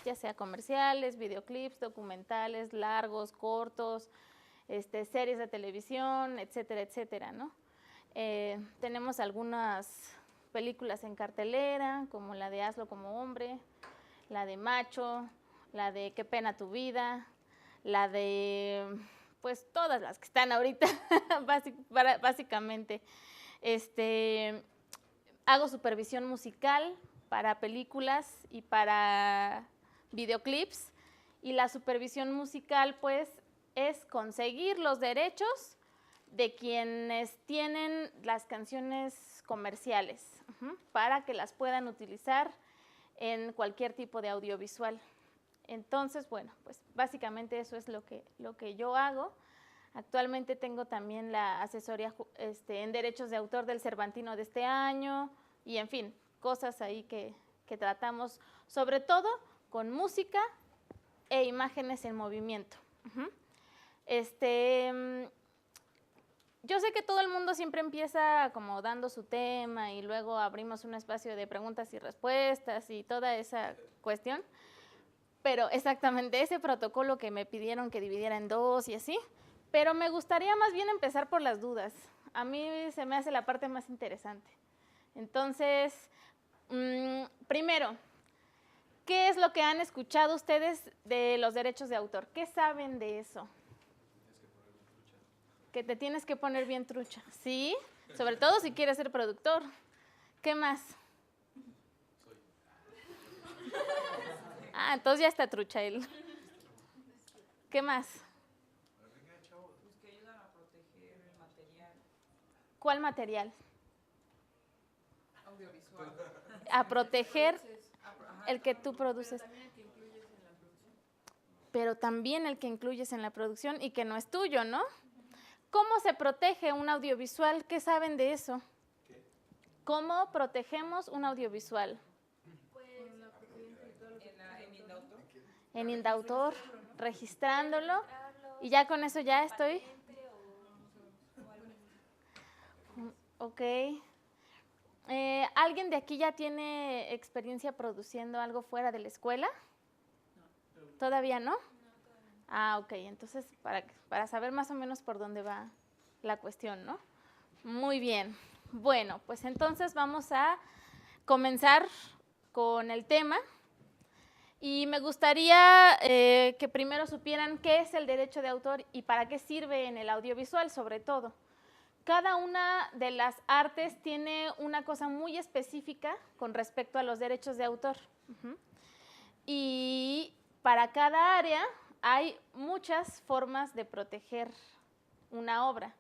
ya sea comerciales, videoclips, documentales, largos, cortos, series de televisión, etcétera, etcétera, ¿no? Tenemos algunas películas en cartelera, como la de Hazlo como hombre, la de Macho, la de Qué pena tu vida, la de, pues todas las que están ahorita, básicamente. Hago supervisión musical para películas y para videoclips, y la supervisión musical, pues, es conseguir los derechos de quienes tienen las canciones comerciales, para que las puedan utilizar en cualquier tipo de audiovisual. Entonces, bueno, pues básicamente eso es lo que yo hago. Actualmente tengo también la asesoría en derechos de autor del Cervantino de este año, y en fin, cosas ahí que tratamos, sobre todo con música e imágenes en movimiento. Yo sé que todo el mundo siempre empieza como dando su tema y luego abrimos un espacio de preguntas y respuestas y toda esa cuestión, pero exactamente ese protocolo que me pidieron que dividiera en dos y así, pero me gustaría más bien empezar por las dudas. A mí se me hace la parte más interesante. Entonces, primero, ¿qué es lo que han escuchado ustedes de los derechos de autor? ¿Qué saben de eso? Que te tienes que poner bien trucha, ¿sí? Sobre todo si quieres ser productor. ¿Qué más? Ah, entonces ya está trucha él. ¿Qué más? Pues que ayudan a proteger el material. ¿Cuál material? Audiovisual. A proteger el que tú produces. Pero también el que incluyes en la producción y que no es tuyo, ¿no? ¿Cómo se protege un audiovisual? ¿Qué saben de eso? ¿Qué? ¿Cómo protegemos un audiovisual? Pues En Indautor. En Indautor, registrándolo, y ya con eso ya estoy. Ok. ¿Alguien de aquí ya tiene experiencia produciendo algo fuera de la escuela? No. ¿Todavía no? Ah, ok, entonces para saber más o menos por dónde va la cuestión, ¿no? Muy bien. Bueno, pues entonces vamos a comenzar con el tema, y me gustaría que primero supieran qué es el derecho de autor y para qué sirve en el audiovisual, sobre todo. Cada una de las artes tiene una cosa muy específica con respecto a los derechos de autor. Y para cada área hay muchas formas de proteger una obra.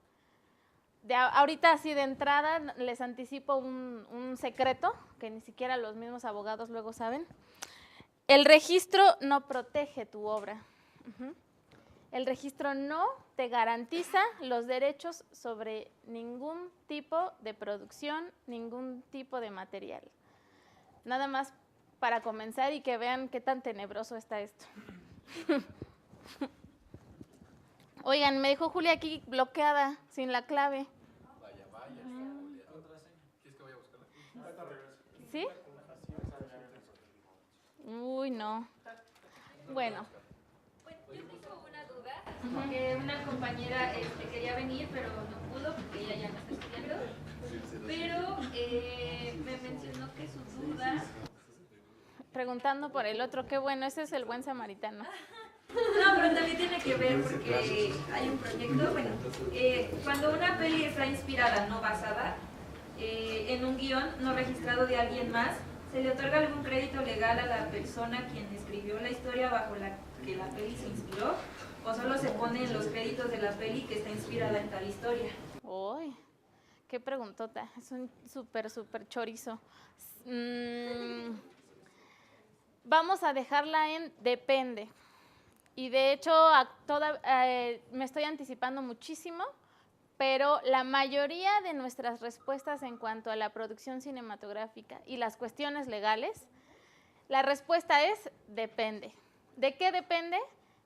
Ahorita así de entrada les anticipo un secreto que ni siquiera los mismos abogados luego saben. El registro no protege tu obra. El registro no te garantiza los derechos sobre ningún tipo de producción, ningún tipo de material. Nada más para comenzar y que vean qué tan tenebroso está esto. Oigan, me dejó Julia aquí bloqueada, sin la clave. Vaya. ¿Quieres que vaya a buscarla? ¿Sí? Uy, no. Bueno. Pues yo tengo una duda. Una compañera quería venir, pero no pudo porque ella ya no está estudiando. Pero me mencionó que su duda... Preguntando por el otro, qué bueno, ese es el buen samaritano. No, pero también tiene que ver porque hay un proyecto, bueno, cuando una peli está inspirada, no basada, en un guión no registrado de alguien más, ¿se le otorga algún crédito legal a la persona quien escribió la historia bajo la que la peli se inspiró? ¿O solo se ponen los créditos de la peli que está inspirada en tal historia? Uy, qué preguntota, es un súper chorizo. Vamos a dejarla en depende. Y de hecho, me estoy anticipando muchísimo, pero la mayoría de nuestras respuestas en cuanto a la producción cinematográfica y las cuestiones legales, la respuesta es depende. ¿De qué depende?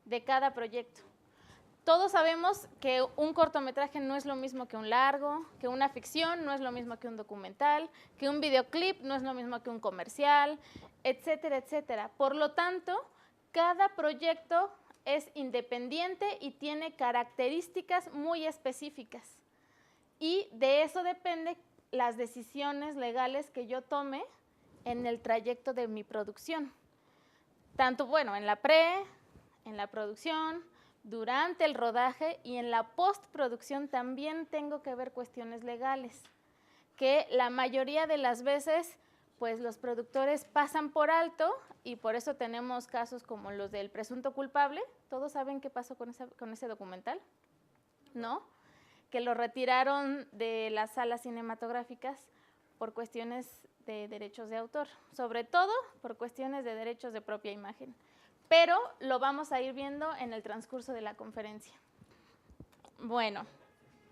De cada proyecto. Todos sabemos que un cortometraje no es lo mismo que un largo, que una ficción no es lo mismo que un documental, que un videoclip no es lo mismo que un comercial, etcétera, etcétera. Por lo tanto, cada proyecto es independiente y tiene características muy específicas. Y de eso depende las decisiones legales que yo tome en el trayecto de mi producción. Tanto, bueno, en la en la producción, durante el rodaje y en la postproducción también tengo que ver cuestiones legales, que la mayoría de las veces pues los productores pasan por alto y por eso tenemos casos como los del presunto culpable. ¿Todos saben qué pasó con ese documental? ¿No? Que lo retiraron de las salas cinematográficas por cuestiones de derechos de autor, sobre todo por cuestiones de derechos de propia imagen. Pero lo vamos a ir viendo en el transcurso de la conferencia. Bueno,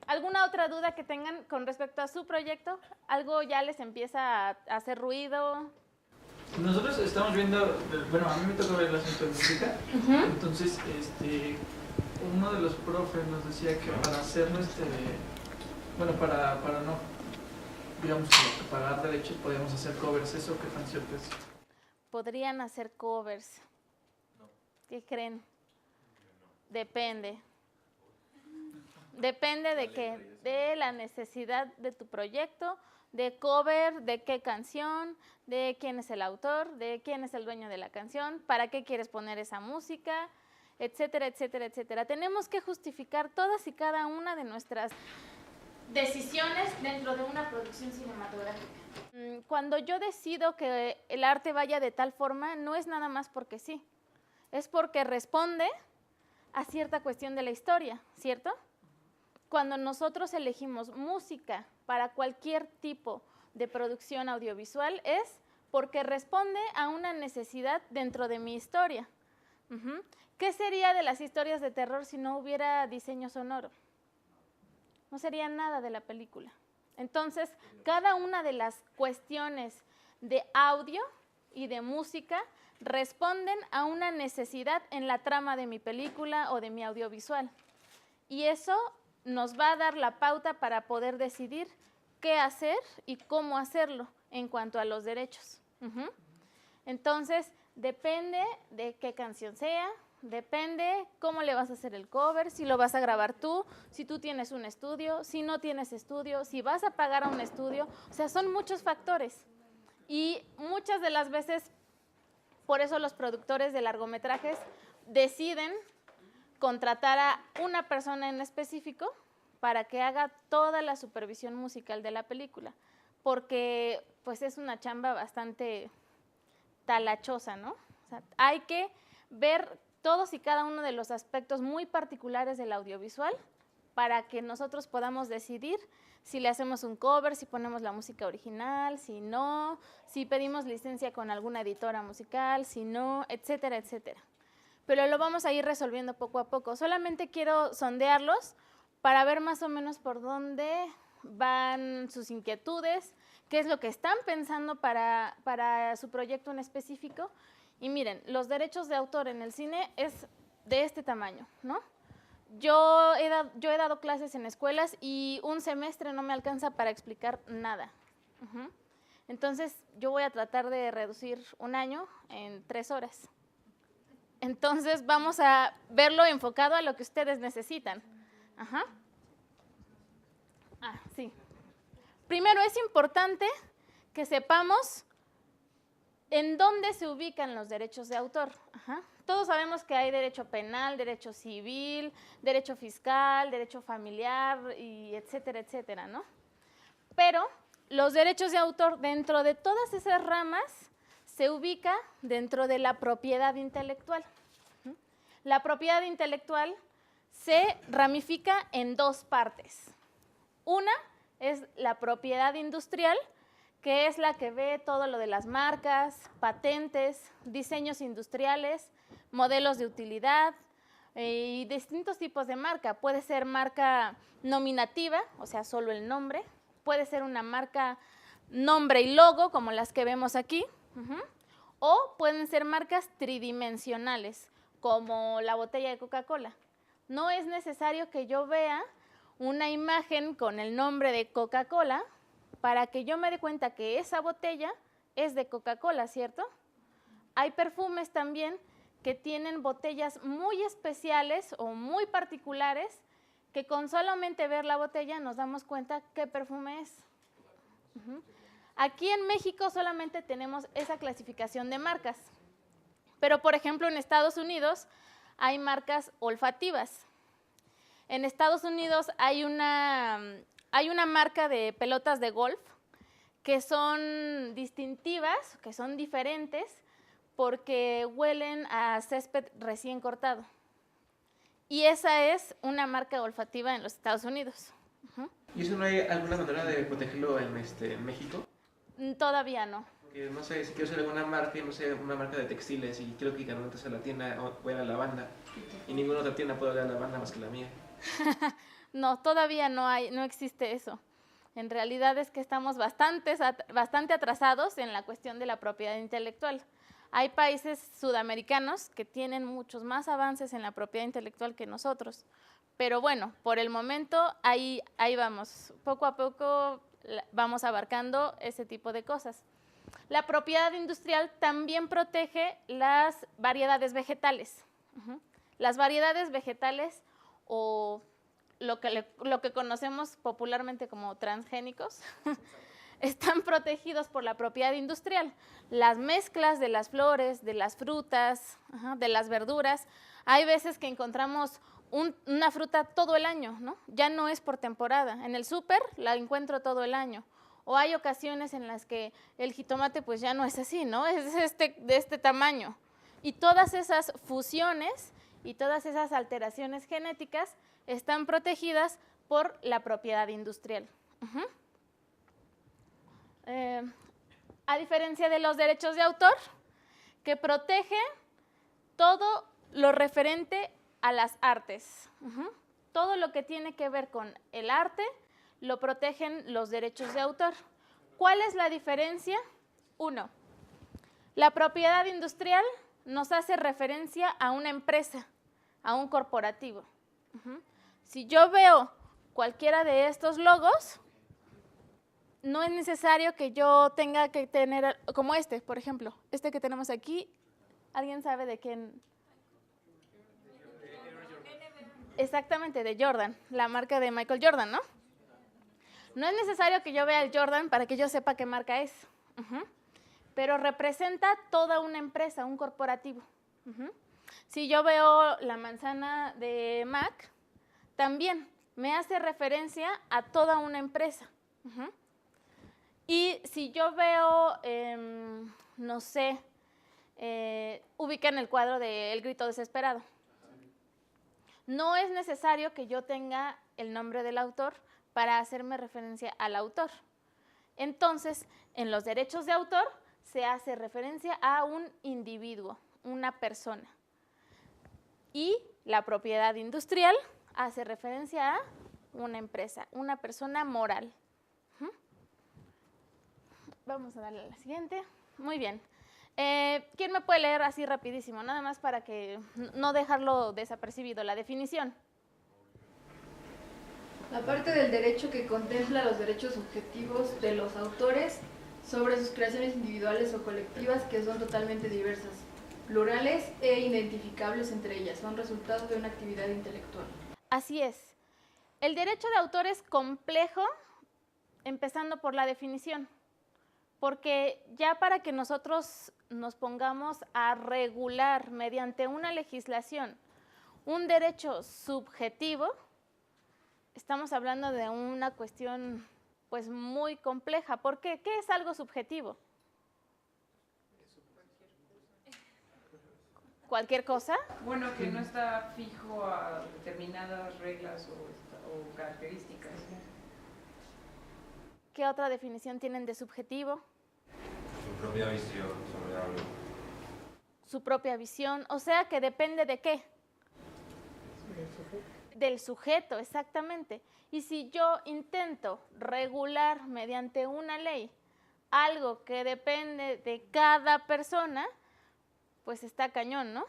¿alguna otra duda que tengan con respecto a su proyecto? ¿Algo ya les empieza a hacer ruido? Nosotros estamos viendo, bueno, a mí me tocó ver la asunto de música, entonces uno de los profes nos decía que para hacerlo, bueno, para no, digamos, pagar derechos, podíamos hacer covers. ¿Eso qué tan cierto es? Podrían hacer covers. ¿Qué creen? Depende. Depende de qué, de la necesidad de tu proyecto, de cover, de qué canción, de quién es el autor, de quién es el dueño de la canción, para qué quieres poner esa música, etcétera, etcétera, etcétera. Tenemos que justificar todas y cada una de nuestras decisiones dentro de una producción cinematográfica. Cuando yo decido que el arte vaya de tal forma, no es nada más porque sí, es porque responde a cierta cuestión de la historia, ¿cierto? Cuando nosotros elegimos música para cualquier tipo de producción audiovisual es porque responde a una necesidad dentro de mi historia. ¿Qué sería de las historias de terror si no hubiera diseño sonoro? No sería nada de la película. Entonces, cada una de las cuestiones de audio y de música responden a una necesidad en la trama de mi película o de mi audiovisual. Y eso nos va a dar la pauta para poder decidir qué hacer y cómo hacerlo en cuanto a los derechos. Entonces, depende de qué canción sea, depende cómo le vas a hacer el cover, si lo vas a grabar tú, si tú tienes un estudio, si no tienes estudio, si vas a pagar a un estudio. O sea, son muchos factores. Y muchas de las veces, por eso los productores de largometrajes deciden contratar a una persona en específico para que haga toda la supervisión musical de la película, porque pues es una chamba bastante talachosa, ¿no? O sea, hay que ver todos y cada uno de los aspectos muy particulares del audiovisual para que nosotros podamos decidir si le hacemos un cover, si ponemos la música original, si no, si pedimos licencia con alguna editora musical, si no, etcétera, etcétera. Pero lo vamos a ir resolviendo poco a poco. Solamente quiero sondearlos para ver más o menos por dónde van sus inquietudes, qué es lo que están pensando para su proyecto en específico. Y miren, los derechos de autor en el cine es de este tamaño, ¿no? Yo he dado clases en escuelas y un semestre no me alcanza para explicar nada. Entonces, yo voy a tratar de reducir un año en 3 horas. Entonces, vamos a verlo enfocado a lo que ustedes necesitan. Sí. Primero, es importante que sepamos en dónde se ubican los derechos de autor. Todos sabemos que hay derecho penal, derecho civil, derecho fiscal, derecho familiar, y etcétera, etcétera, ¿no? Pero los derechos de autor, dentro de todas esas ramas, se ubica dentro de la propiedad intelectual. La propiedad intelectual se ramifica en 2 partes. Una es la propiedad industrial, que es la que ve todo lo de las marcas, patentes, diseños industriales, modelos de utilidad y distintos tipos de marca. Puede ser marca nominativa, o sea, solo el nombre. Puede ser una marca nombre y logo, como las que vemos aquí. O pueden ser marcas tridimensionales, como la botella de Coca-Cola, No es necesario que yo vea una imagen con el nombre de Coca-Cola para que yo me dé cuenta que esa botella es de Coca-Cola, ¿cierto? Hay perfumes también que tienen botellas muy especiales o muy particulares que con solamente ver la botella nos damos cuenta qué perfume es. Aquí en México solamente tenemos esa clasificación de marcas, pero por ejemplo en Estados Unidos hay marcas olfativas. En Estados Unidos hay una marca de pelotas de golf que son distintivas, que son diferentes, porque huelen a césped recién cortado. Y esa es una marca olfativa en los Estados Unidos. ¿Y eso no hay alguna manera de protegerlo en México? Todavía no. Porque, no sé, si quiero hacer alguna marca, no sé, una marca de textiles y quiero que cada uno a la tienda voy a la lavanda y ninguna otra tienda puede oler a lavanda más que la mía. No, todavía no existe eso. En realidad es que estamos bastante atrasados en la cuestión de la propiedad intelectual. Hay países sudamericanos que tienen muchos más avances en la propiedad intelectual que nosotros. Pero bueno, por el momento ahí vamos. Poco a poco vamos abarcando ese tipo de cosas. La propiedad industrial también protege las variedades vegetales. Las variedades vegetales o lo que conocemos popularmente como transgénicos, están protegidos por la propiedad industrial. Las mezclas de las flores, de las frutas, de las verduras, hay veces que encontramos una fruta todo el año, ¿no? Ya no es por temporada. En el súper la encuentro todo el año. O hay ocasiones en las que el jitomate pues ya no es así, ¿no? Es de este tamaño. Y todas esas fusiones y todas esas alteraciones genéticas están protegidas por la propiedad industrial. A diferencia de los derechos de autor, que protege todo lo referente a las artes. Todo lo que tiene que ver con el arte lo protegen los derechos de autor. ¿Cuál es la diferencia? 1. La propiedad industrial nos hace referencia a una empresa, a un corporativo. Si yo veo cualquiera de estos logos, no es necesario que yo tenga que tener, como este, por ejemplo, este que tenemos aquí, ¿alguien sabe de quién? Exactamente, de Jordan, la marca de Michael Jordan, ¿no? No es necesario que yo vea el Jordan para que yo sepa qué marca es, pero representa toda una empresa, un corporativo. Si yo veo la manzana de Mac, también me hace referencia a toda una empresa. Y si yo veo, no sé, ubican el cuadro de El grito desesperado. No es necesario que yo tenga el nombre del autor para hacerme referencia al autor. Entonces, en los derechos de autor se hace referencia a un individuo, una persona. Y la propiedad industrial hace referencia a una empresa, una persona moral. Vamos a darle a la siguiente. Muy bien. ¿Quién me puede leer así rapidísimo? Nada más para que no dejarlo desapercibido, la definición. La parte del derecho que contempla los derechos subjetivos de los autores sobre sus creaciones individuales o colectivas que son totalmente diversas, plurales e identificables entre ellas, son resultado de una actividad intelectual. Así es. El derecho de autor es complejo, empezando por la definición, porque ya para que nosotros nos pongamos a regular mediante una legislación un derecho subjetivo, estamos hablando de una cuestión pues muy compleja. ¿Por qué? ¿Qué es algo subjetivo? ¿Cualquier cosa? Bueno, que no está fijo a determinadas reglas o características. ¿Qué otra definición tienen de subjetivo? Su propia visión sobre algo. Su propia visión, o sea que depende de ¿qué? Del sujeto, exactamente. Y si yo intento regular mediante una ley algo que depende de cada persona, pues está cañón, ¿no?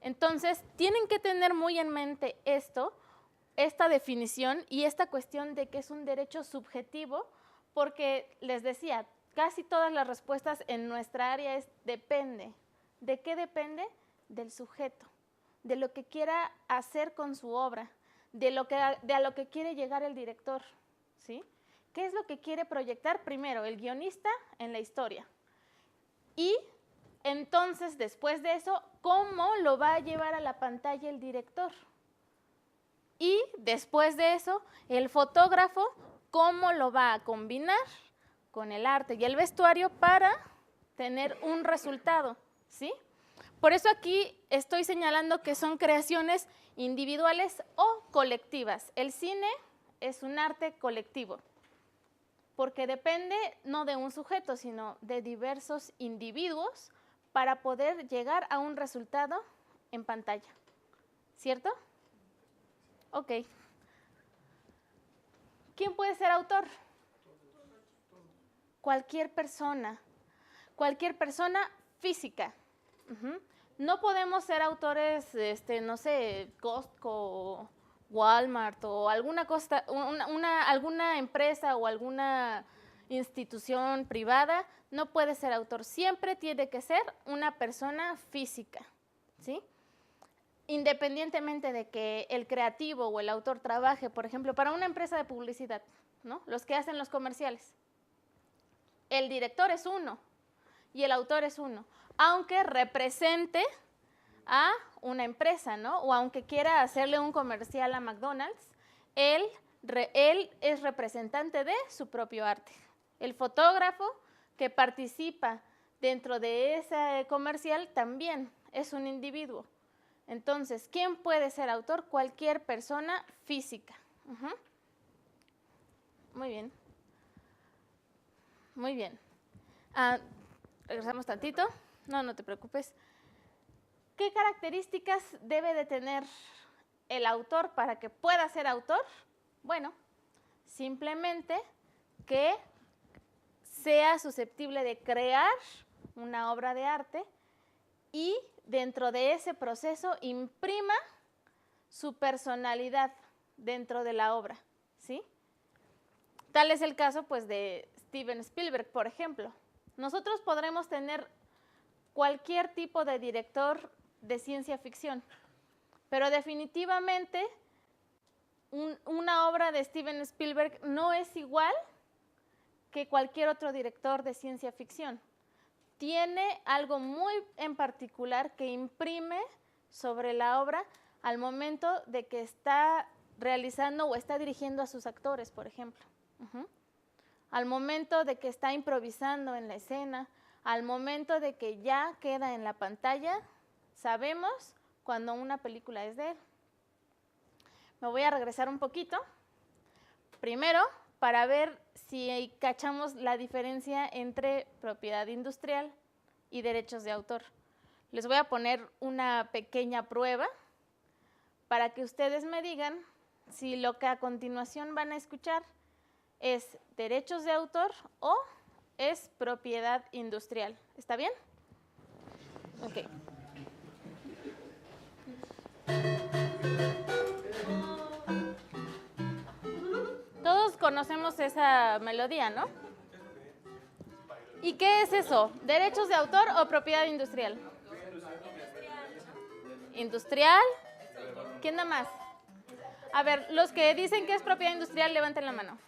Entonces, tienen que tener muy en mente esta definición y esta cuestión de que es un derecho subjetivo, porque les decía, casi todas las respuestas en nuestra área es depende. ¿De qué depende? Del sujeto, de lo que quiera hacer con su obra, de a lo que quiere llegar el director, ¿sí? ¿Qué es lo que quiere proyectar primero el guionista en la historia? Y entonces, después de eso, ¿cómo lo va a llevar a la pantalla el director? Y después de eso, el fotógrafo, ¿cómo lo va a combinar con el arte y el vestuario para tener un resultado? ¿Sí? Por eso aquí estoy señalando que son creaciones individuales o colectivas. El cine es un arte colectivo, porque depende no de un sujeto, sino de diversos individuos para poder llegar a un resultado en pantalla. ¿Cierto? Ok. ¿Quién puede ser autor? Cualquier persona física. No podemos ser autores, no sé, Costco, Walmart o alguna cosa, alguna empresa o alguna institución privada, no puede ser autor. Siempre tiene que ser una persona física, ¿sí? Independientemente de que el creativo o el autor trabaje, por ejemplo, para una empresa de publicidad, ¿no? Los que hacen los comerciales. El director es uno y el autor es uno, aunque represente a una empresa, ¿no? O aunque quiera hacerle un comercial a McDonald's, él es representante de su propio arte. El fotógrafo que participa dentro de ese comercial también es un individuo. Entonces, ¿quién puede ser autor? Cualquier persona física. Muy bien. Muy bien. Regresamos tantito. No te preocupes. ¿Qué características debe de tener el autor para que pueda ser autor? Bueno, simplemente que sea susceptible de crear una obra de arte y dentro de ese proceso imprima su personalidad dentro de la obra, ¿sí? Tal es el caso, pues, de Steven Spielberg, por ejemplo. Nosotros podremos tener cualquier tipo de director de ciencia ficción, pero definitivamente una obra de Steven Spielberg no es igual que cualquier otro director de ciencia ficción. Tiene algo muy en particular que imprime sobre la obra al momento de que está realizando o está dirigiendo a sus actores, por ejemplo. Al momento de que está improvisando en la escena, al momento de que ya queda en la pantalla, sabemos cuando una película es de él. Me voy a regresar un poquito. Primero, para ver si cachamos la diferencia entre propiedad industrial y derechos de autor. Les voy a poner una pequeña prueba para que ustedes me digan si lo que a continuación van a escuchar es derechos de autor o es propiedad industrial. ¿Está bien? Ok. Todos conocemos esa melodía, ¿no? ¿Y qué es eso? ¿Derechos de autor o propiedad industrial? ¿Industrial? ¿Quién da más? A ver, los que dicen que es propiedad industrial, levanten la mano.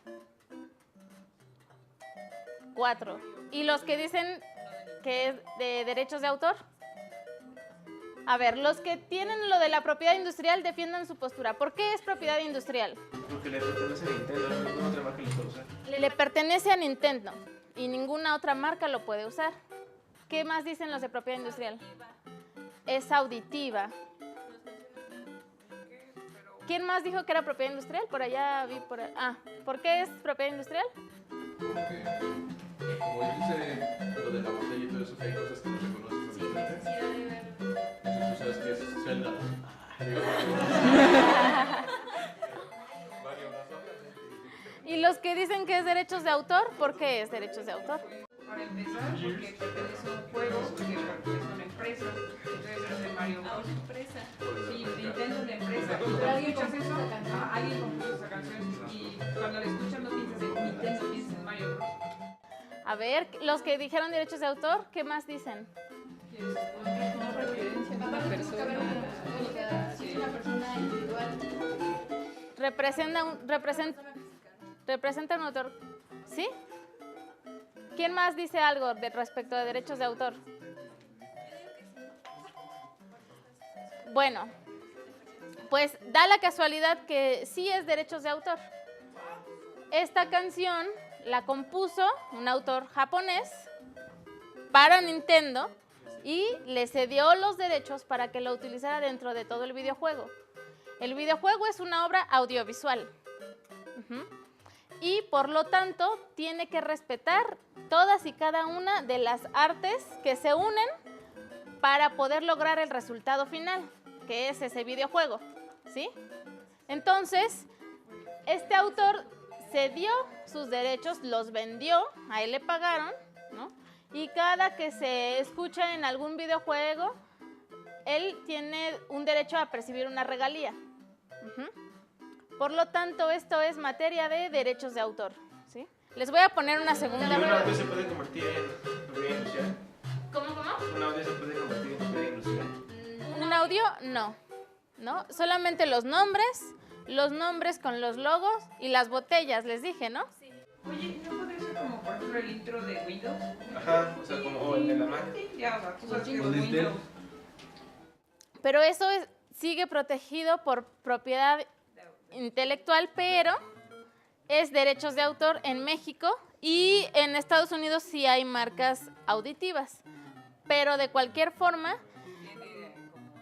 4. ¿Y los que dicen que es de derechos de autor? A ver, los que tienen lo de la propiedad industrial defiendan su postura. ¿Por qué es propiedad industrial? Porque le pertenece a Nintendo, ninguna otra marca lo puede usar. Le pertenece a Nintendo y ninguna otra marca lo puede usar. ¿Qué más dicen los de propiedad industrial? Es auditiva. ¿Quién más dijo que era propiedad industrial? Por allá vi por ahí. ¿Por qué es propiedad industrial? Porque, como dice lo de la botella y todo eso, que hay cosas que no se conocen. Sí, necesidad de verlo. Entonces, tú sabes que es Zelda. Y los que dicen que es derechos de autor, ¿por qué es derechos de autor? Para empezar, porque pertenece a un juego que pertenece a una empresa. Entonces es de Mario Bros. Empresa. Sí, Nintendo es una empresa. Pero Cuando alguien escuchas compuso eso, esa canción. alguien compuso esa canción. Y cuando la escuchas no piensas en Nintendo, piensas en Mario Bros. A ver, los que dijeron derechos de autor, ¿qué más dicen? No referencia a una Aparte tuvo que haber persona. o sea, si es una persona individual. Representa un autor. ¿Sí? ¿Quién más dice algo respecto de derechos de autor? Bueno, pues da la casualidad que sí es derechos de autor. Esta canción la compuso un autor japonés para Nintendo y le cedió los derechos para que lo utilizara dentro de todo el videojuego. El videojuego es una obra audiovisual. Y por lo tanto tiene que respetar todas y cada una de las artes que se unen para poder lograr el resultado final, que es ese videojuego, ¿sí? Entonces, este autor cedió sus derechos, los vendió, a él le pagaron, ¿no? Y cada que se escucha en algún videojuego, él tiene un derecho a percibir una regalía. Por lo tanto, esto es materia de derechos de autor, ¿sí? Les voy a poner una ¿Y segunda. un audio se puede convertir en propiedad industrial? ¿Cómo? ¿Un audio se puede convertir en propiedad industrial? Un audio, no, solamente los nombres con los logos y las botellas, les dije, ¿no? Oye, ¿no podría ser como por ejemplo el intro de Windows? Ajá, o sea, como el de la Mac. Ya, o sea, tú sabes que es Con Intel. Windows. Pero eso sigue protegido por propiedad intelectual, pero es derechos de autor en México y en Estados Unidos sí hay marcas auditivas, pero de cualquier forma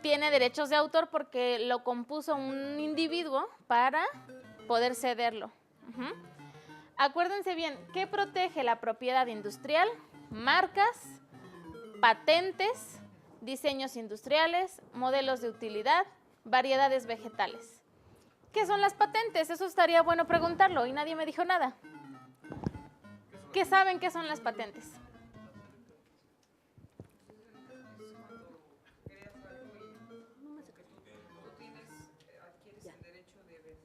tiene derechos de autor porque lo compuso un individuo para poder cederlo. Acuérdense bien, ¿qué protege la propiedad industrial? Marcas, patentes, diseños industriales, modelos de utilidad, variedades vegetales. ¿Qué son las patentes? Eso estaría bueno preguntarlo y nadie me dijo nada. ¿Qué saben qué son las patentes? Adquieres el derecho de vender.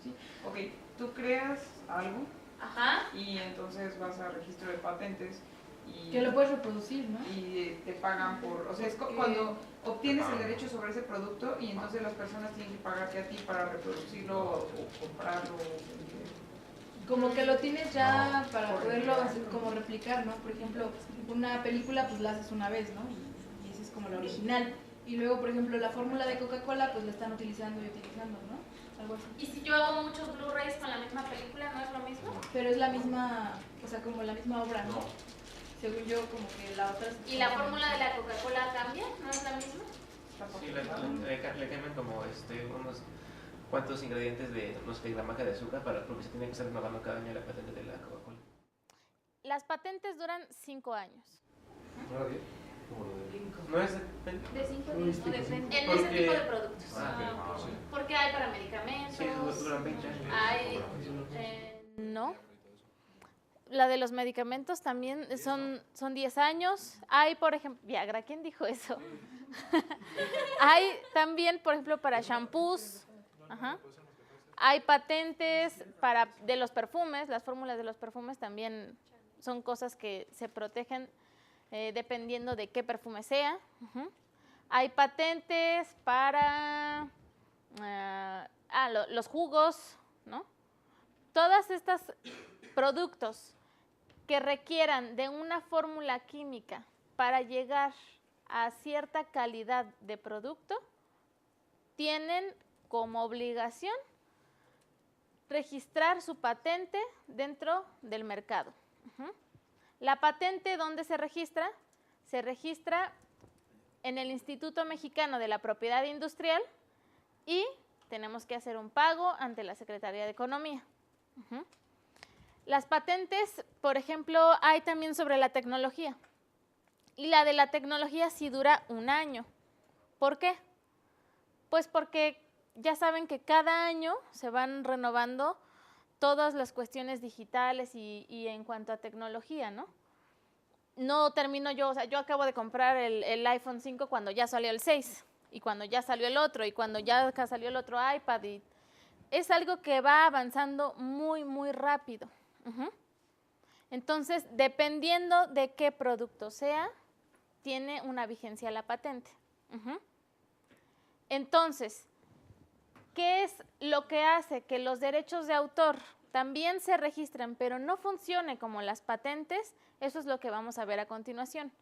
Sí, ok, tú creas algo Ajá. y entonces vas al registro de patentes y, Que lo puedes reproducir, ¿no? y te pagan por, o sea, es cuando obtienes el derecho sobre ese producto y entonces las personas tienen que pagarte a ti para reproducirlo o comprarlo. Como que lo tienes ya para poderlo hacer como replicar, ¿no? Por ejemplo, una película pues la haces una vez, ¿no? Y esa es como la original. Y luego, por ejemplo, la fórmula de Coca-Cola pues la están utilizando y utilizando, ¿no? Algo así. ¿Y si yo hago muchos Blu-rays con la misma película, no es lo mismo? Pero es la misma, o sea, como la misma obra, ¿no? Según yo, como que la otra... ¿Y la fórmula de la Coca-Cola cambia? ¿No es la misma? Sí, le cambian como unos cuantos ingredientes de, no sé, gramaje de azúcar porque se tiene que estar renovando cada año la patente de la Coca-Cola. Las patentes duran 5 años. ¿No era 10? Como lo de... ¿No es De 5 días o depende. En ese Porque- tipo de productos. Ah, ok. Porque hay para medicamentos. Sí, duran 20 años. Hay... no. La de los medicamentos también son 10 años. Hay, por ejemplo, Viagra, ¿quién dijo eso? Hay también, por ejemplo, para shampoos. Ajá. Hay patentes de los perfumes, las fórmulas de los perfumes también son cosas que se protegen dependiendo de qué perfume sea. Hay patentes para los jugos, ¿no? Todas estas productos que requieran de una fórmula química para llegar a cierta calidad de producto, tienen como obligación registrar su patente dentro del mercado. La patente, ¿dónde se registra? Se registra en el Instituto Mexicano de la Propiedad Industrial y tenemos que hacer un pago ante la Secretaría de Economía. Las patentes, por ejemplo, hay también sobre la tecnología. Y la de la tecnología sí dura 1 año. ¿Por qué? Pues porque ya saben que cada año se van renovando todas las cuestiones digitales y en cuanto a tecnología, ¿no? no termino yo, o sea, yo acabo de comprar el iPhone 5 cuando ya salió el 6, y cuando ya salió el otro, y cuando ya salió el otro iPad, y es algo que va avanzando muy, muy rápido. Entonces, dependiendo de qué producto sea, tiene una vigencia la patente. Entonces, ¿qué es lo que hace que los derechos de autor también se registren, pero no funcione como las patentes? Eso es lo que vamos a ver a continuación.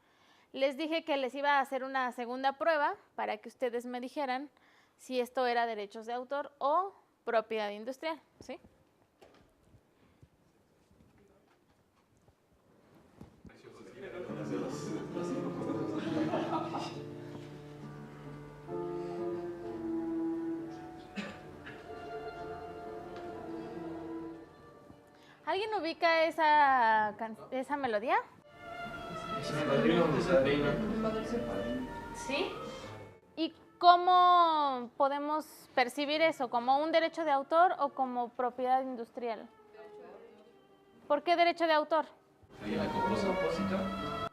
Les dije que les iba a hacer una segunda prueba para que ustedes me dijeran si esto era derechos de autor o propiedad industrial, ¿sí? ¿Alguien ubica esa melodía? ¿Sí? ¿Y cómo podemos percibir eso? ¿Como un derecho de autor o como propiedad industrial? ¿Por qué derecho de autor?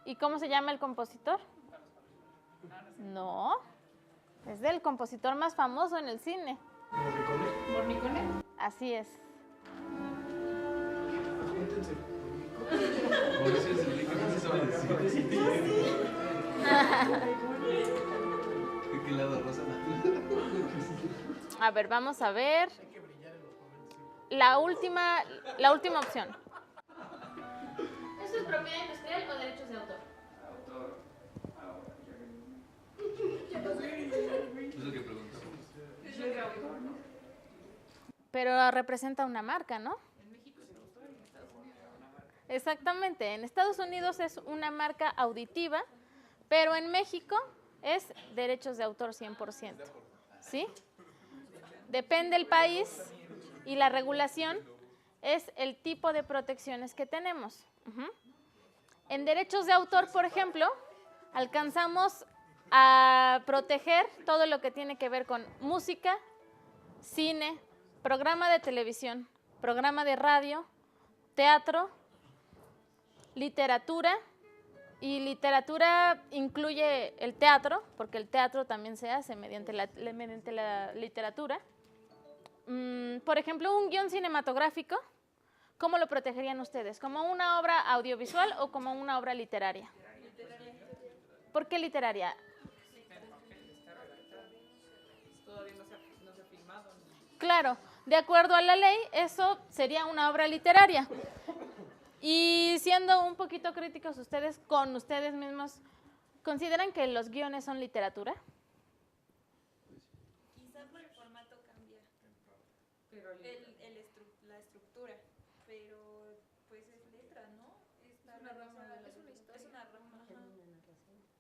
¿Y cómo se llama el compositor? No, es del compositor más famoso en el cine. ¿Morricone? Así es. A ver, vamos a ver. La última opción. ¿Esto es propiedad industrial o derechos de autor? Es lo que preguntamos. Pero representa una marca, ¿no? Exactamente, en Estados Unidos es una marca auditiva, pero en México es derechos de autor 100%, ¿sí? Depende del país y la regulación es el tipo de protecciones que tenemos. En derechos de autor, por ejemplo, alcanzamos a proteger todo lo que tiene que ver con música, cine, programa de televisión, programa de radio, teatro, literatura, y literatura incluye el teatro, porque el teatro también se hace mediante la literatura. Por ejemplo, un guión cinematográfico, ¿cómo lo protegerían ustedes? ¿Como una obra audiovisual o como una obra literaria? ¿Por qué literaria? Claro, de acuerdo a la ley, eso sería una obra literaria. Y siendo un poquito críticos ustedes con ustedes mismos, ¿consideran que los guiones son literatura? Quizá por el formato cambia, la estructura, pero pues es letra, ¿no? Es una rama de la literatura. Es una rama.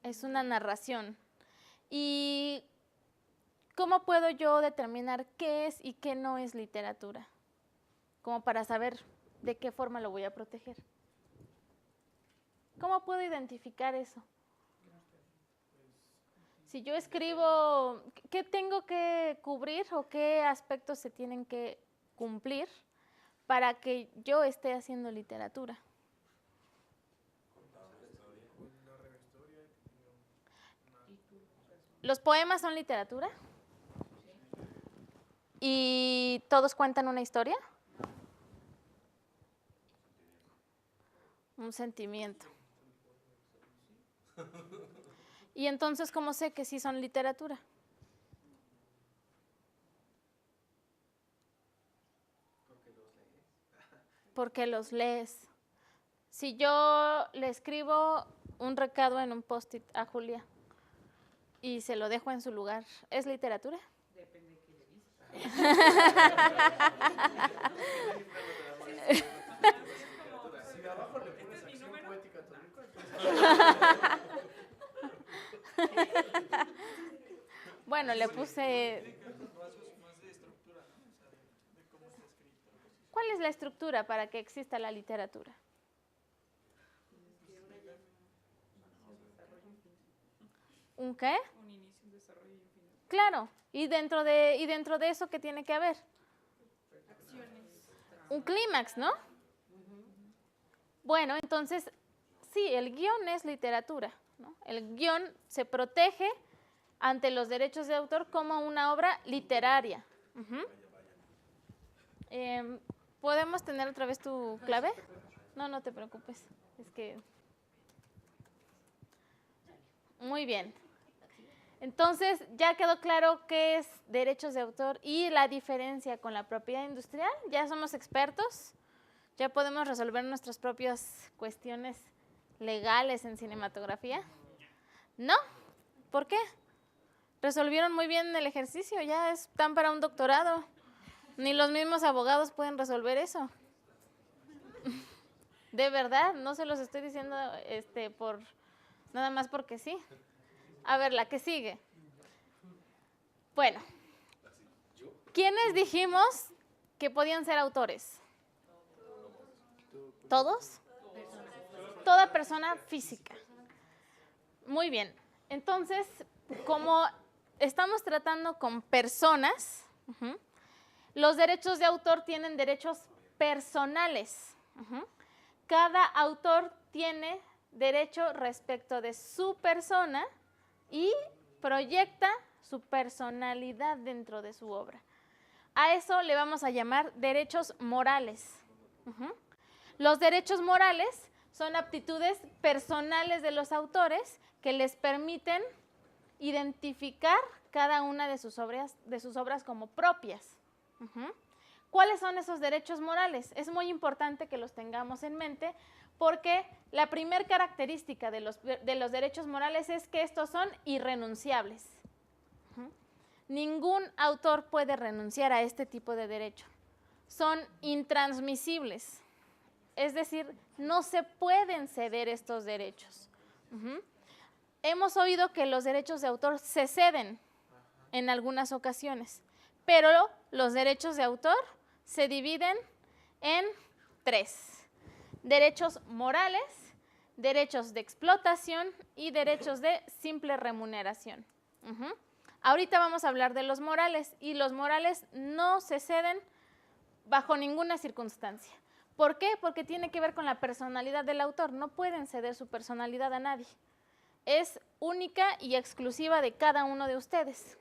Es una narración. ¿Y cómo puedo yo determinar qué es y qué no es literatura? Como para saber de qué forma lo voy a proteger. ¿Cómo puedo identificar eso? Si yo escribo, ¿qué tengo que cubrir o qué aspectos se tienen que cumplir para que yo esté haciendo literatura? ¿Los poemas son literatura? ¿Y todos cuentan una historia? Un sentimiento. ¿Y entonces cómo sé que sí son literatura? Porque los lees. Si yo le escribo un recado en un post-it a Julia y se lo dejo en su lugar, ¿es literatura? Depende de qué le dices. Si abajo le pones acción poética a tu libro, Bueno, le puse... ¿Cuál es la estructura para que exista la literatura? ¿Un qué? Un inicio, un desarrollo y un final. Claro, y dentro de eso, ¿qué tiene que haber? Acciones. Un clímax, ¿no? Bueno, entonces, sí, el guión es literatura, ¿no? El guión se protege ante los derechos de autor como una obra literaria. ¿Podemos tener otra vez tu clave? No, no te preocupes. Es que... Muy bien. Entonces, ya quedó claro qué es derechos de autor y la diferencia con la propiedad industrial. Ya somos expertos, ya podemos resolver nuestras propias cuestiones legales en cinematografía. ¿No? ¿Por qué? Resolvieron muy bien el ejercicio, ya están para un doctorado. Ni los mismos abogados pueden resolver eso. De verdad, no se los estoy diciendo por nada más porque sí. A ver, la que sigue. Bueno, ¿quiénes dijimos que podían ser autores? ¿Todos? Toda persona física. Muy bien. Entonces, como estamos tratando con personas, los derechos de autor tienen derechos personales. Cada autor tiene derecho respecto de su persona y proyecta su personalidad dentro de su obra. A eso le vamos a llamar derechos morales. Los derechos morales son aptitudes personales de los autores que les permiten identificar cada una de sus obras como propias. ¿Cuáles son esos derechos morales? Es muy importante que los tengamos en mente porque la primera característica de los derechos morales es que estos son irrenunciables. Ningún autor puede renunciar a este tipo de derecho. Son intransmisibles, es decir, no se pueden ceder estos derechos. Hemos oído que los derechos de autor se ceden en algunas ocasiones, pero los derechos de autor se dividen en 3. Derechos morales, derechos de explotación y derechos de simple remuneración. Ahorita vamos a hablar de los morales y los morales no se ceden bajo ninguna circunstancia. ¿Por qué? Porque tiene que ver con la personalidad del autor. No pueden ceder su personalidad a nadie. Es única y exclusiva de cada uno de ustedes.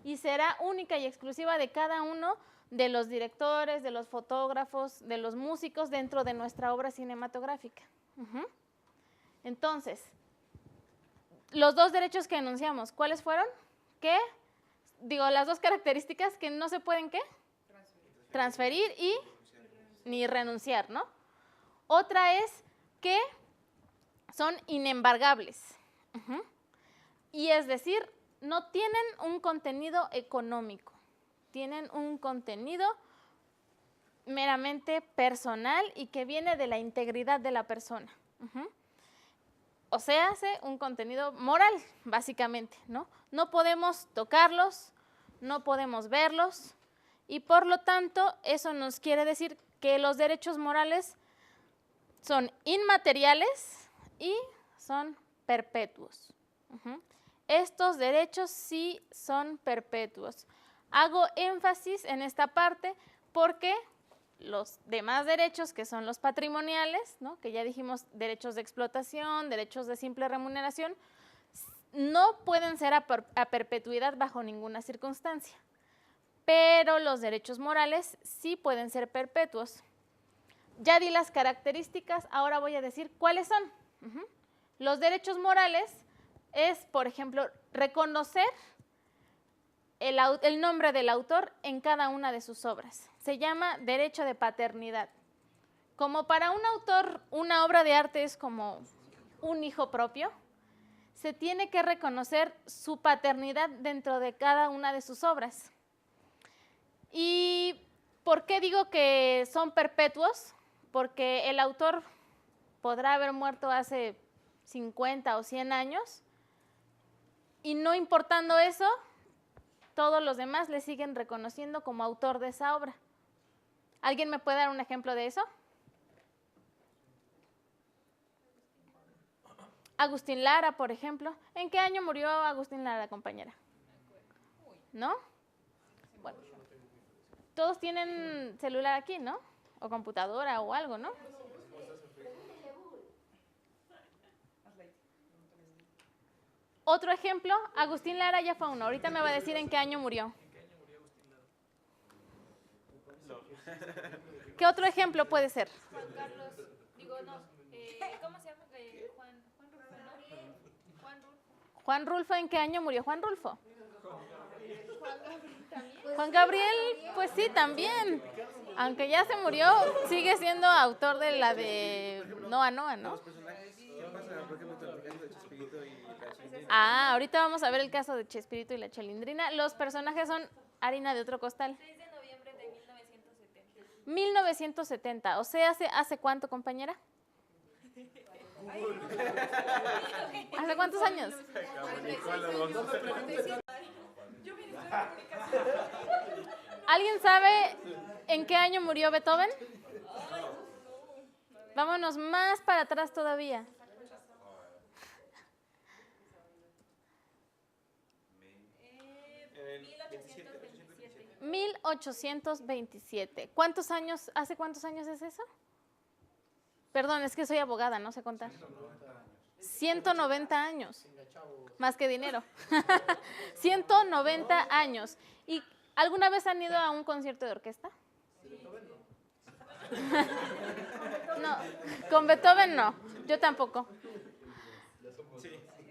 Y será única y exclusiva de cada uno de los directores, de los fotógrafos, de los músicos dentro de nuestra obra cinematográfica. Entonces, los 2 derechos que enunciamos, ¿cuáles fueron? Las 2 características que no se pueden, ¿qué? Transferir y ni renunciar, ¿no? Otra es que son inembargables. Y es decir, no tienen un contenido económico, tienen un contenido meramente personal y que viene de la integridad de la persona. O sea, hace un contenido moral, básicamente, ¿no? No podemos tocarlos, no podemos verlos y por lo tanto eso nos quiere decir que los derechos morales son inmateriales y son perpetuos. Estos derechos sí son perpetuos. Hago énfasis en esta parte porque los demás derechos, que son los patrimoniales, ¿no? Que ya dijimos derechos de explotación, derechos de simple remuneración, no pueden ser a perpetuidad bajo ninguna circunstancia. Pero los derechos morales sí pueden ser perpetuos. Ya di las características, ahora voy a decir cuáles son. Los derechos morales es, por ejemplo, reconocer el nombre del autor en cada una de sus obras. Se llama derecho de paternidad. Como para un autor, una obra de arte es como un hijo propio, se tiene que reconocer su paternidad dentro de cada una de sus obras. ¿Y por qué digo que son perpetuos? Porque el autor podrá haber muerto hace 50 o 100 años y no importando eso, todos los demás le siguen reconociendo como autor de esa obra. ¿Alguien me puede dar un ejemplo de eso? Agustín Lara, por ejemplo. ¿En qué año murió Agustín Lara, compañera? ¿No? Bueno, todos tienen celular aquí, ¿no? O computadora o algo, ¿no? Otro ejemplo, Agustín Lara ya fue uno. Ahorita me va a decir en qué año murió. ¿Qué otro ejemplo puede ser? Juan Carlos, digo, no, ¿cómo se llama? Juan Rulfo, ¿no? Juan Rulfo, ¿en qué año murió Juan Rulfo? Juan Gabriel, pues sí, también. Aunque ya se murió, sigue siendo autor de la de Noa Noa, ¿no? Ah, ahorita vamos a ver el caso de Chespirito y la Chilindrina. Los personajes son harina de otro costal. 6 de noviembre de 1970. 1970, o sea, ¿hace cuánto, compañera? ¿Hace cuántos años? ¿Alguien sabe en qué año murió Beethoven? Vámonos más para atrás todavía. Eh, 1827. 1827. ¿Hace cuántos años es eso? Perdón, es que soy abogada, no sé contar. 190 años. Más que dinero. 190 años. ¿Y alguna vez han ido a un concierto de orquesta? No, con Beethoven no, yo tampoco.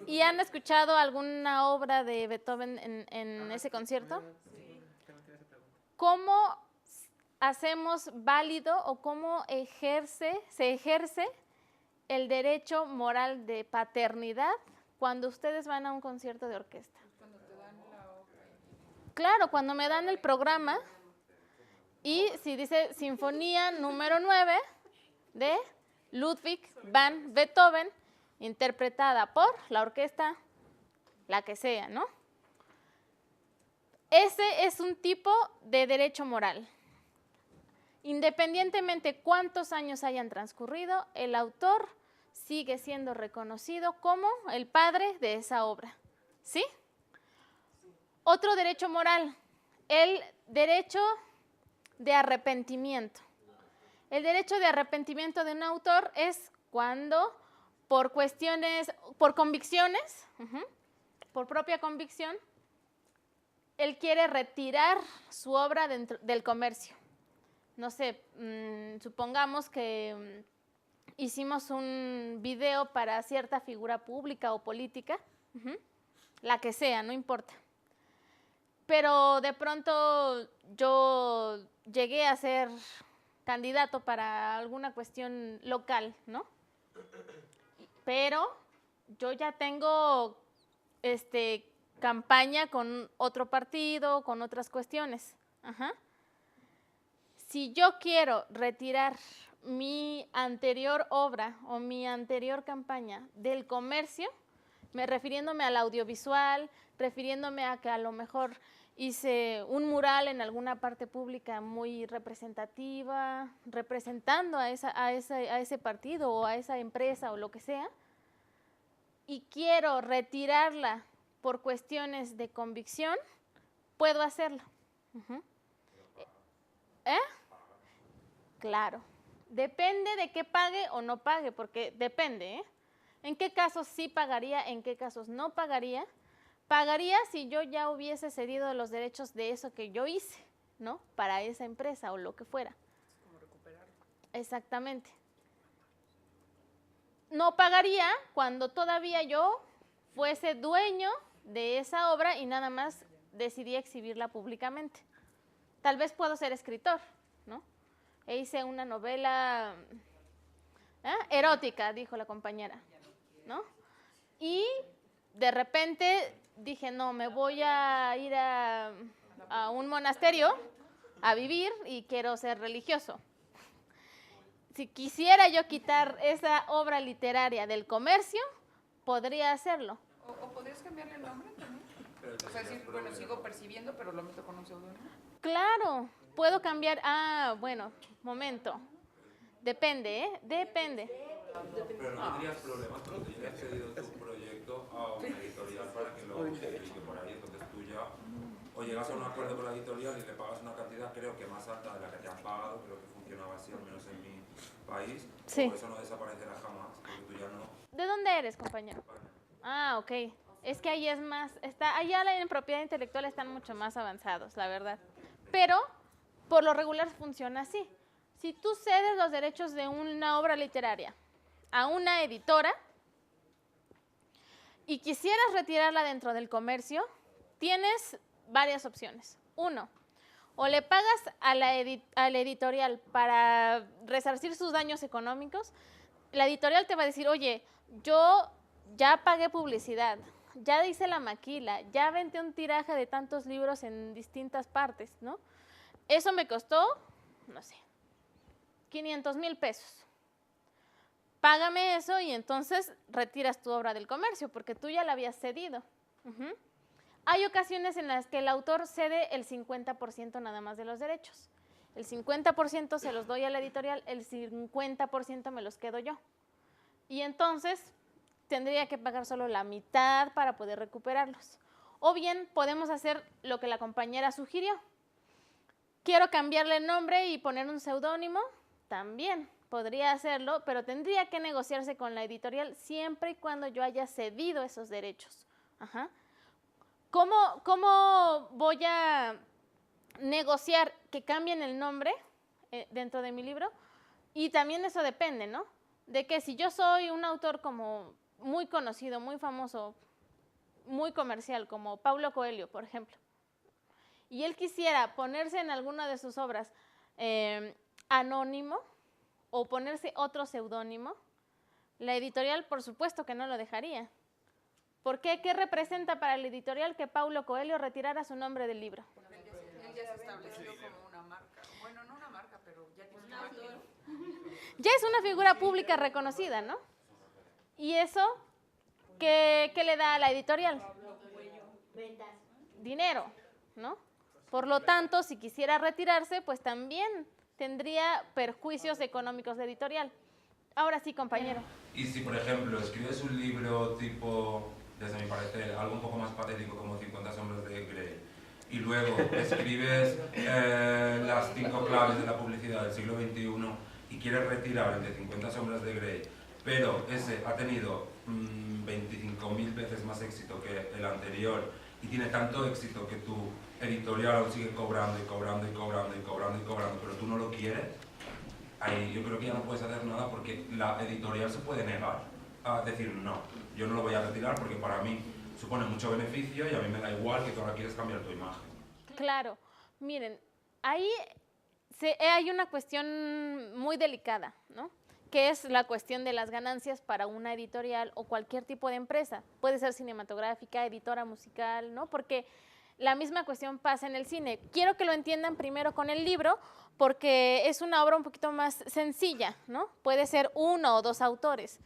¿Y han escuchado alguna obra de Beethoven en ese concierto? ¿Cómo hacemos válido o cómo se ejerce el derecho moral de paternidad cuando ustedes van a un concierto de orquesta? Claro, cuando me dan el programa y si dice Sinfonía número 9 de Ludwig van Beethoven, interpretada por la orquesta, la que sea, ¿no? Ese es un tipo de derecho moral. Independientemente cuántos años hayan transcurrido, el autor sigue siendo reconocido como el padre de esa obra, ¿sí? Otro derecho moral, el derecho de arrepentimiento. El derecho de arrepentimiento de un autor es cuando por convicciones, por propia convicción, él quiere retirar su obra del comercio. No sé, supongamos que hicimos un video para cierta figura pública o política, la que sea, no importa. Pero de pronto yo llegué a ser candidato para alguna cuestión local, ¿no? Pero yo ya tengo campaña con otro partido, con otras cuestiones. Si yo quiero retirar mi anterior obra o mi anterior campaña del comercio, refiriéndome al audiovisual, refiriéndome a que a lo mejor hice un mural en alguna parte pública muy representativa, representando a ese partido o a esa empresa o lo que sea, y quiero retirarla por cuestiones de convicción, puedo hacerlo. Claro. Depende de qué pague o no pague, porque depende, ¿En qué casos sí pagaría, en qué casos no pagaría? Pagaría si yo ya hubiese cedido los derechos de eso que yo hice, ¿no? Para esa empresa o lo que fuera. Es como recuperarlo. Exactamente. No pagaría cuando todavía yo fuese dueño de esa obra y nada más decidí exhibirla públicamente. Tal vez puedo ser escritor, ¿no? E hice una novela erótica, dijo la compañera, ¿no? Y de repente dije, no, me voy a ir a un monasterio a vivir y quiero ser religioso. Si quisiera yo quitar esa obra literaria del comercio, podría hacerlo. O podrías cambiarle el nombre también. O sea, decir, bueno, sigo percibiendo, pero lo meto con un seudónimo. Claro, puedo cambiar. Bueno, momento. Depende, Depende. Pero no tendrías problemas porque tú ya has cedido tu proyecto a una editorial para que lo publique por ahí, entonces tú ya o llegas a un acuerdo con la editorial y le pagas una cantidad creo que más alta de la que te han pagado, creo que funcionaba así, al menos en mi país, sí. Por eso no desaparecerá jamás, porque tú ya no... ¿De dónde eres, compañero? España. Ah, ok. Es que ahí es más, allá en propiedad intelectual están mucho más avanzados, la verdad. Pero por lo regular funciona así. Si tú cedes los derechos de una obra literaria a una editora y quisieras retirarla dentro del comercio, tienes varias opciones. Uno, o le pagas a la editorial para resarcir sus daños económicos. La editorial te va a decir, oye, yo ya pagué publicidad, ya hice la maquila, ya aventé un tiraje de tantos libros en distintas partes, ¿no? Eso me costó, no sé, 500,000 pesos. Págame eso y entonces retiras tu obra del comercio, porque tú ya la habías cedido. Hay ocasiones en las que el autor cede el 50% nada más de los derechos. El 50% se los doy a la editorial, el 50% me los quedo yo. Y entonces tendría que pagar solo la mitad para poder recuperarlos. O bien podemos hacer lo que la compañera sugirió. Quiero cambiarle el nombre y poner un seudónimo, también podría hacerlo, pero tendría que negociarse con la editorial siempre y cuando yo haya cedido esos derechos. ¿Cómo voy a negociar que cambien el nombre dentro de mi libro? Y también eso depende, ¿no? De que si yo soy un autor como muy conocido, muy famoso, muy comercial, como Paulo Coelho, por ejemplo, y él quisiera ponerse en alguna de sus obras anónimo o ponerse otro seudónimo, la editorial por supuesto que no lo dejaría. ¿Por qué? ¿Qué representa para la editorial que Paulo Coelho retirara su nombre del libro? Él ya se estableció como una marca. Bueno, no una marca, pero ya tiene una marca. Ya es una figura pública reconocida, ¿no? ¿Y eso qué le da a la editorial? Dinero, ¿no? Por lo tanto, si quisiera retirarse, pues también tendría perjuicios económicos de editorial. Ahora sí, compañero. Y si, por ejemplo, escribes un libro tipo, desde mi parecer, algo un poco más patético como 50 sombras de Grey, y luego escribes las 5 claves de la publicidad del siglo XXI y quieres retirar el de 50 sombras de Grey, pero ese ha tenido 25.000 veces más éxito que el anterior y tiene tanto éxito que tu editorial aún sigue cobrando y cobrando y cobrando y cobrando y cobrando, pero tú no lo quieres, ahí yo creo que ya no puedes hacer nada porque la editorial se puede negar a decir no, yo no lo voy a retirar porque para mí supone mucho beneficio y a mí me da igual que tú ahora quieres cambiar tu imagen. Claro, miren, ahí hay una cuestión muy delicada, ¿no? Que es la cuestión de las ganancias para una editorial o cualquier tipo de empresa. Puede ser cinematográfica, editora musical, ¿no? Porque la misma cuestión pasa en el cine. Quiero que lo entiendan primero con el libro, porque es una obra un poquito más sencilla, ¿no? Puede ser 1 o 2 autores.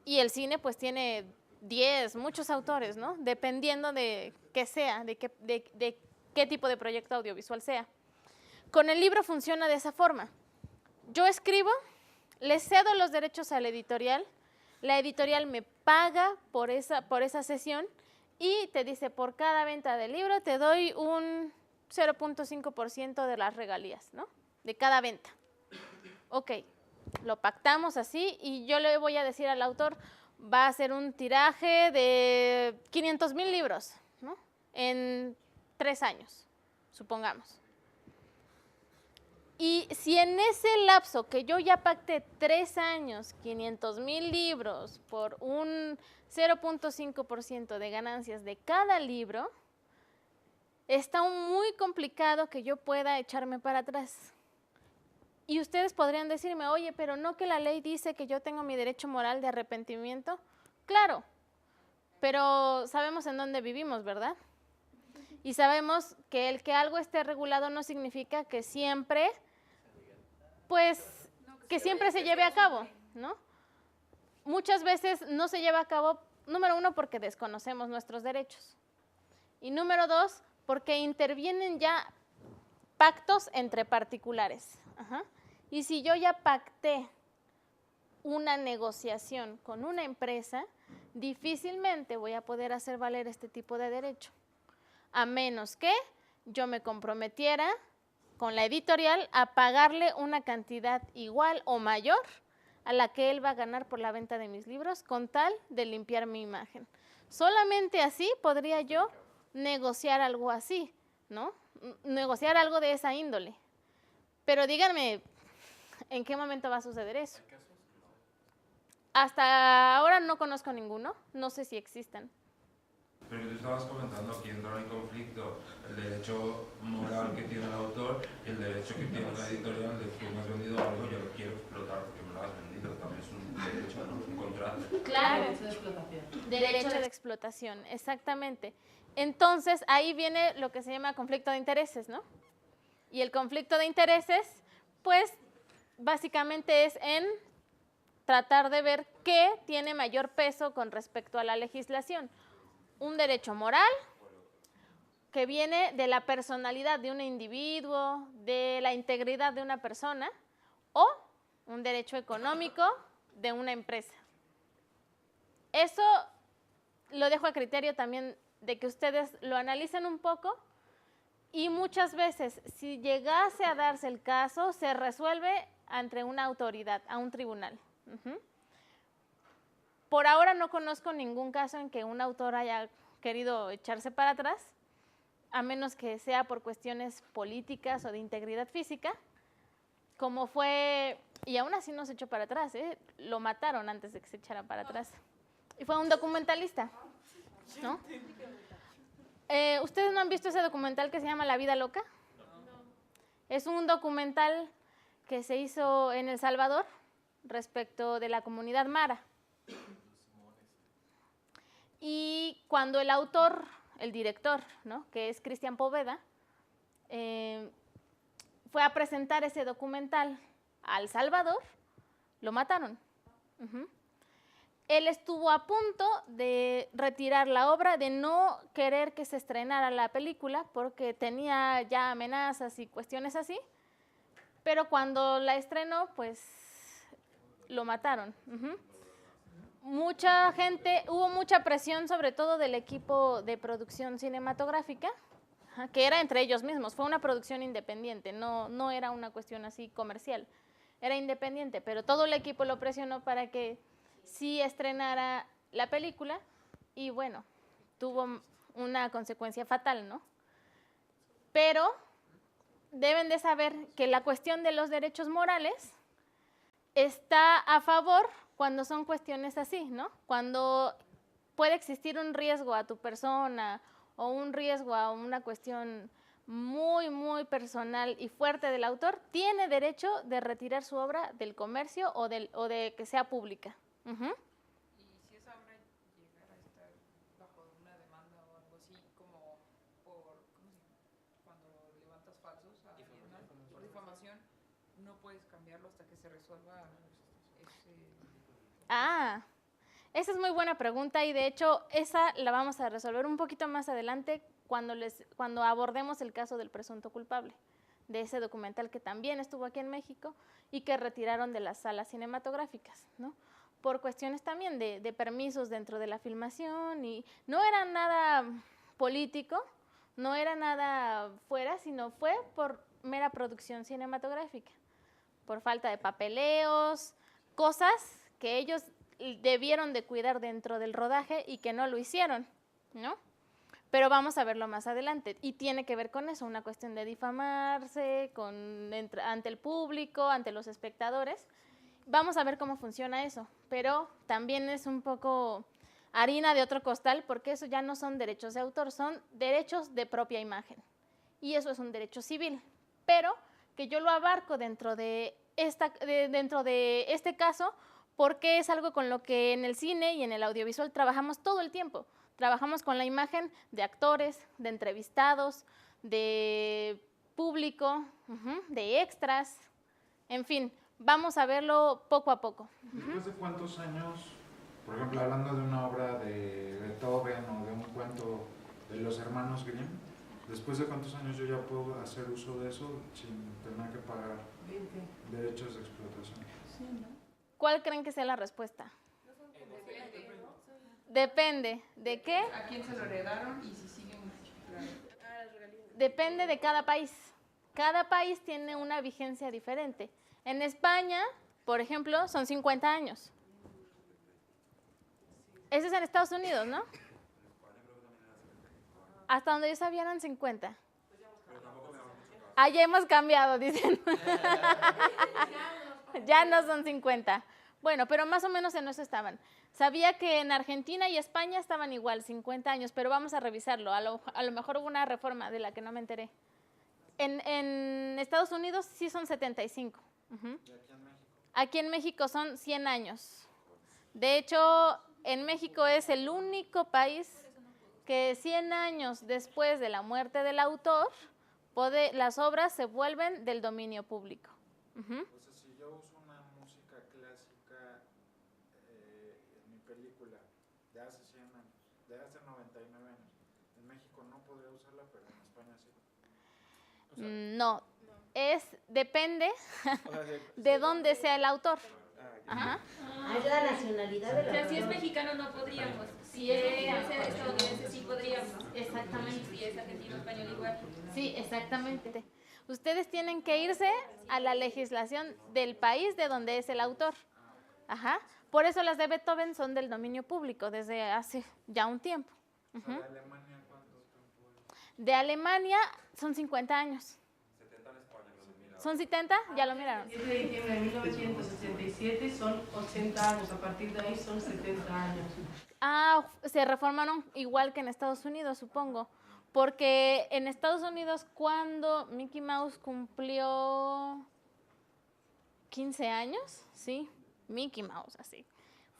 Y el cine pues tiene 10, muchos autores, ¿no? Dependiendo de qué sea, de qué tipo de proyecto audiovisual sea. Con el libro funciona de esa forma. Yo escribo, le cedo los derechos a la editorial me paga por esa sesión y te dice, por cada venta del libro te doy un 0.5% de las regalías, ¿no? De cada venta. Ok, lo pactamos así y yo le voy a decir al autor, va a ser un tiraje de 500,000 libros, ¿no? En 3 años, supongamos. Y si en ese lapso que yo ya pacté 3 años, 500,000 libros por un 0.5% de ganancias de cada libro, está muy complicado que yo pueda echarme para atrás. Y ustedes podrían decirme, oye, pero no que la ley dice que yo tengo mi derecho moral de arrepentimiento. Claro, pero sabemos en dónde vivimos, ¿verdad? Y sabemos que el que algo esté regulado no significa que siempre, pues, que siempre se lleve a cabo, ¿no? Muchas veces no se lleva a cabo, número 1, porque desconocemos nuestros derechos. Y número 2, porque intervienen ya pactos entre particulares. Y si yo ya pacté una negociación con una empresa, difícilmente voy a poder hacer valer este tipo de derecho, a menos que yo me comprometiera con la editorial a pagarle una cantidad igual o mayor a la que él va a ganar por la venta de mis libros, con tal de limpiar mi imagen. Solamente así podría yo negociar algo así, ¿no? Negociar algo de esa índole. Pero díganme, ¿en qué momento va a suceder eso? Hasta ahora no conozco ninguno, no sé si existen. Pero tú estabas comentando que entra en conflicto el derecho moral que tiene el autor y el derecho que tiene la editorial de que me has vendido algo, yo lo quiero explotar porque me lo has vendido. También es un derecho, ¿no? Un contrato. Claro. Derecho de explotación. Derecho de explotación, exactamente. Entonces, ahí viene lo que se llama conflicto de intereses, ¿no? Y el conflicto de intereses, pues, básicamente es en tratar de ver qué tiene mayor peso con respecto a la legislación. Un derecho moral, que viene de la personalidad de un individuo, de la integridad de una persona, o un derecho económico de una empresa. Eso lo dejo a criterio también de que ustedes lo analicen un poco y muchas veces, si llegase a darse el caso, se resuelve ante una autoridad, a un tribunal. Por ahora no conozco ningún caso en que un autor haya querido echarse para atrás, a menos que sea por cuestiones políticas o de integridad física, como fue, y aún así no se echó para atrás, lo mataron antes de que se echara para atrás. Y fue un documentalista, ¿no? ¿Ustedes no han visto ese documental que se llama La Vida Loca? Es un documental que se hizo en El Salvador respecto de la comunidad mara. Y cuando el autor, el director, ¿no?, que es Cristian Poveda, fue a presentar ese documental a El Salvador, lo mataron. Él estuvo a punto de retirar la obra, de no querer que se estrenara la película, porque tenía ya amenazas y cuestiones así, pero cuando la estrenó, pues lo mataron. Mucha gente, hubo mucha presión, sobre todo del equipo de producción cinematográfica, que era entre ellos mismos, fue una producción independiente, no era una cuestión así comercial, era independiente, pero todo el equipo lo presionó para que sí estrenara la película y bueno, tuvo una consecuencia fatal, ¿no? Pero deben de saber que la cuestión de los derechos morales está a favor cuando son cuestiones así, ¿no? Cuando puede existir un riesgo a tu persona o un riesgo a una cuestión muy, muy personal y fuerte del autor, tiene derecho de retirar su obra del comercio o de que sea pública. Y si esa obra llegara a estar bajo una demanda o algo así, como por, cuando levantas falsos a Hacienda, por difamación, no puedes cambiarlo hasta que se resuelva ese... Esa es muy buena pregunta y de hecho esa la vamos a resolver un poquito más adelante cuando abordemos el caso del presunto culpable, de ese documental que también estuvo aquí en México y que retiraron de las salas cinematográficas, ¿no? Por cuestiones también de permisos dentro de la filmación y no era nada político, no era nada fuera, sino fue por mera producción cinematográfica, por falta de papeleos, cosas que ellos debieron de cuidar dentro del rodaje y que no lo hicieron, ¿no? Pero vamos a verlo más adelante y tiene que ver con eso, una cuestión de difamarse ante el público, ante los espectadores. Vamos a ver cómo funciona eso, pero también es un poco harina de otro costal porque eso ya no son derechos de autor, son derechos de propia imagen y eso es un derecho civil, pero que yo lo abarco dentro de este caso porque es algo con lo que en el cine y en el audiovisual trabajamos todo el tiempo. Trabajamos con la imagen de actores, de entrevistados, de público, de extras, en fin, vamos a verlo poco a poco. ¿Después de cuántos años, por ejemplo, hablando de una obra de Beethoven o de un cuento de los hermanos Grimm, después de cuántos años yo ya puedo hacer uso de eso sin tener que pagar derechos de explotación? Sí, ¿no? ¿Cuál creen que sea la respuesta? Depende. ¿De qué? ¿A quién se lo heredaron y si siguen? Depende de cada país. Cada país tiene una vigencia diferente. En España, por ejemplo, son 50 años. Ese es en Estados Unidos, ¿no? Hasta donde yo sabía eran 50. Pero tampoco me da mucho caso. Ah, ya hemos cambiado, dicen. Ya no son 50. Bueno, pero más o menos en eso estaban. Sabía que en Argentina y España estaban igual, 50 años, pero vamos a revisarlo. A lo mejor hubo una reforma de la que no me enteré. En Estados Unidos sí son 75. Ujú. ¿Y aquí en México? Aquí en México son 100 años. De hecho, en México es el único país que 100 años después de la muerte del autor, las obras se vuelven del dominio público. Ujú. O sea, si yo uso una música clásica en mi película de hace 100 años, de hace 99 años, en México no podría usarla, pero en España sí. O sea, No, depende de dónde sea el autor. Ajá. Es la nacionalidad de O la sea, si es persona. mexicano no podríamos. Si es estadounidense sí podríamos. Exactamente. Si es argentino, español igual. Sí, exactamente. Ustedes tienen que irse a la legislación del país de donde es el autor. Ajá. Por eso las de Beethoven son del dominio público desde hace ya un tiempo. o sea, Ujú. ¿de Alemania cuánto tiempo es? De Alemania son 50 años. 70 en España, lo he mirado. ¿Son 70? Ya lo miraron. 7 de diciembre de 1967 son 80 años, a partir de ahí son 70 años. Ah, se reformaron igual que en Estados Unidos, supongo. Porque en Estados Unidos, cuando Mickey Mouse cumplió 15 años, sí, Mickey Mouse, así.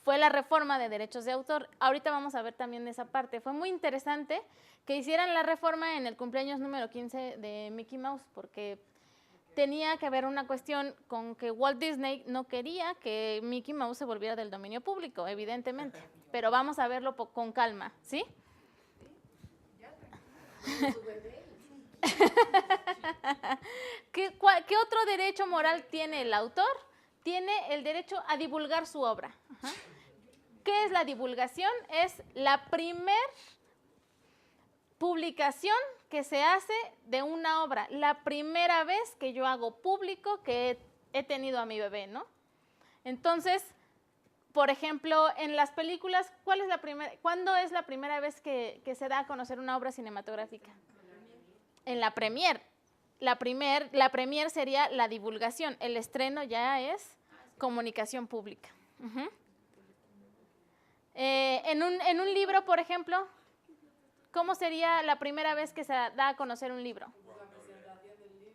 Fue la reforma de derechos de autor. Ahorita vamos a ver también esa parte. Fue muy interesante que hicieran la reforma en el cumpleaños número 15 de Mickey Mouse, porque tenía que haber una cuestión con que Walt Disney no quería que Mickey Mouse se volviera del dominio público, evidentemente. Pero vamos a verlo con calma, ¿sí? ¿Qué otro derecho moral tiene el autor? Tiene el derecho a divulgar su obra. Ajá. ¿Qué es la divulgación? Es la primer publicación que se hace de una obra, la primera vez que yo hago público que he tenido a mi bebé, ¿no? Entonces, por ejemplo, en las películas, ¿cuándo es la primera vez que se da a conocer una obra cinematográfica? En la premier. La premier sería la divulgación, el estreno ya es comunicación pública. Uh-huh. En un libro, por ejemplo, ¿cómo sería la primera vez que se da a conocer un libro?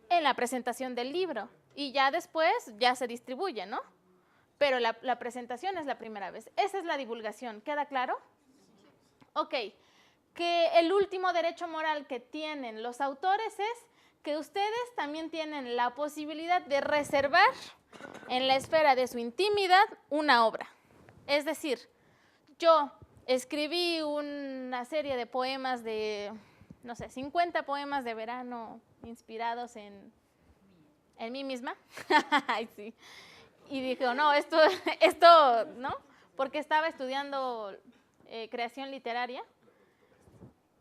En la presentación del libro. Y ya después ya se distribuye, ¿no? Pero la presentación es la primera vez. Esa es la divulgación. ¿Queda claro? Ok. Que el último derecho moral que tienen los autores es que ustedes también tienen la posibilidad de reservar en la esfera de su intimidad una obra. Es decir, yo escribí una serie de poemas de, no sé, 50 poemas de verano inspirados en mí misma. Ay, sí. Y dije, no, esto, ¿no? Porque estaba estudiando creación literaria.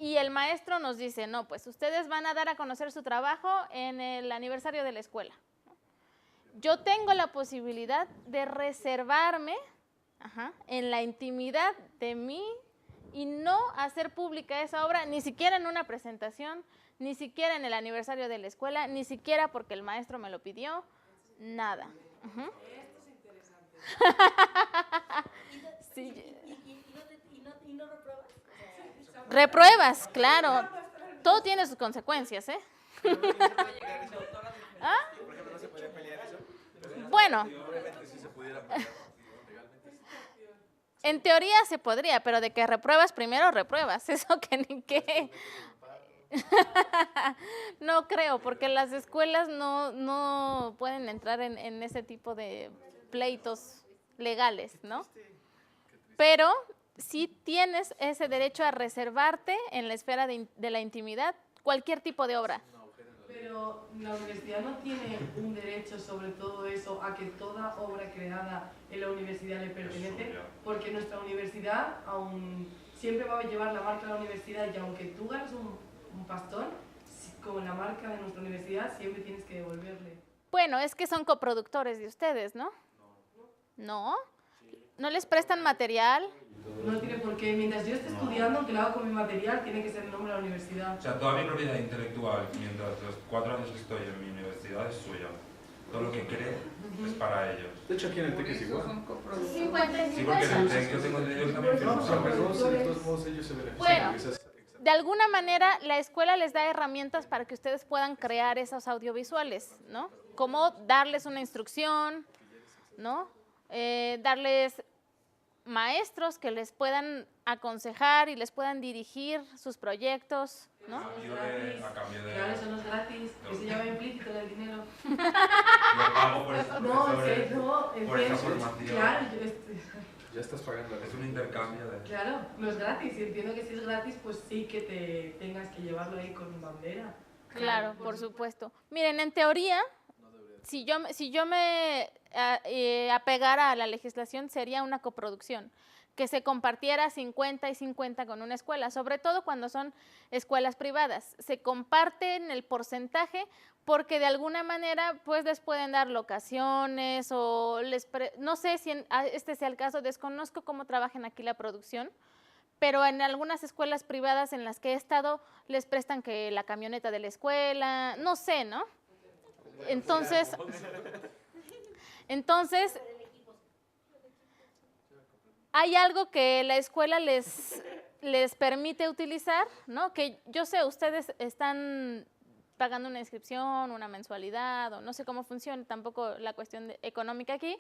Y el maestro nos dice, no, pues ustedes van a dar a conocer su trabajo en el aniversario de la escuela. Yo tengo la posibilidad de reservarme en la intimidad de mí y no hacer pública esa obra, ni siquiera en una presentación, ni siquiera en el aniversario de la escuela, ni siquiera porque el maestro me lo pidió, nada. Uh-huh. Esto es interesante. Sí. ¿Y no repruebas? Repruebas, claro. Todo tiene sus consecuencias, ¿eh? ¿Ah? Por ejemplo, ¿no se podría pelear eso? Bueno, Obviamente sí se pudiera pelear legalmente. en teoría se podría, pero de que repruebas primero, repruebas. Eso que ni qué. No creo, porque las escuelas no pueden entrar en ese tipo de pleitos legales, ¿no? Pero sí tienes ese derecho a reservarte en la esfera de la intimidad cualquier tipo de obra. Pero la universidad no tiene un derecho sobre todo eso, a que toda obra creada en la universidad le pertenece, porque nuestra universidad aún siempre va a llevar la marca de la universidad, y aunque tú ganes un pastón, con la marca de nuestra universidad siempre tienes que devolverle. Bueno, es que son coproductores de ustedes, ¿no? ¿No? ¿No les prestan material? No tiene por qué, mientras yo esté estudiando, aunque lo haga con mi material, tiene que ser el nombre de la universidad. O sea, toda mi propiedad intelectual, mientras los 4 años que estoy en mi universidad, es suya. Todo lo que creo es para ellos. De hecho, aquí en el TEC es igual. Sí, porque en el TEC yo tengo entendido que también firman de todos modos ellos se benefician. Bueno, de alguna manera la escuela les da herramientas para que ustedes puedan crear esos audiovisuales, ¿no? Como darles una instrucción, ¿no? Darles maestros que les puedan aconsejar y les puedan dirigir sus proyectos, ¿no? A cambio de... Claro, eso no es gratis, que se llama implícito en el dinero. Yo pago por esos No, profesores, no, por esa formación. Claro, ya estás pagando. Es un intercambio de... Claro, no es gratis, y entiendo que si es gratis, pues sí que te tengas que llevarlo ahí con bandera. Claro, por supuesto. Miren, en teoría, si yo me apegara a la legislación, sería una coproducción, que se compartiera 50 y 50 con una escuela, sobre todo cuando son escuelas privadas. Se comparten el porcentaje porque de alguna manera pues les pueden dar locaciones o no sé si este sea el caso, desconozco cómo trabajan aquí la producción, pero en algunas escuelas privadas en las que he estado les prestan que la camioneta de la escuela, no sé, ¿no? Entonces hay algo que la escuela les permite utilizar, ¿no? Que yo sé, ustedes están pagando una inscripción, una mensualidad, o no sé cómo funciona tampoco la cuestión económica aquí,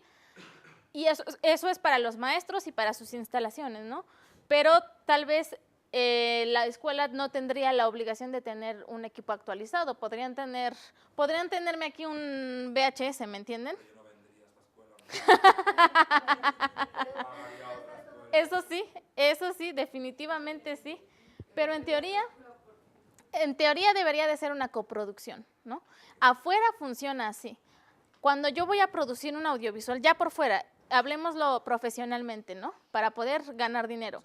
y eso es para los maestros y para sus instalaciones, ¿no? Pero tal vez la escuela no tendría la obligación de tener un equipo actualizado, podrían tenerme aquí un VHS, ¿me entienden? Eso sí, definitivamente sí, pero en teoría debería de ser una coproducción, ¿no? Afuera funciona así. Cuando yo voy a producir un audiovisual, ya por fuera, hablemoslo profesionalmente, ¿no? Para poder ganar dinero.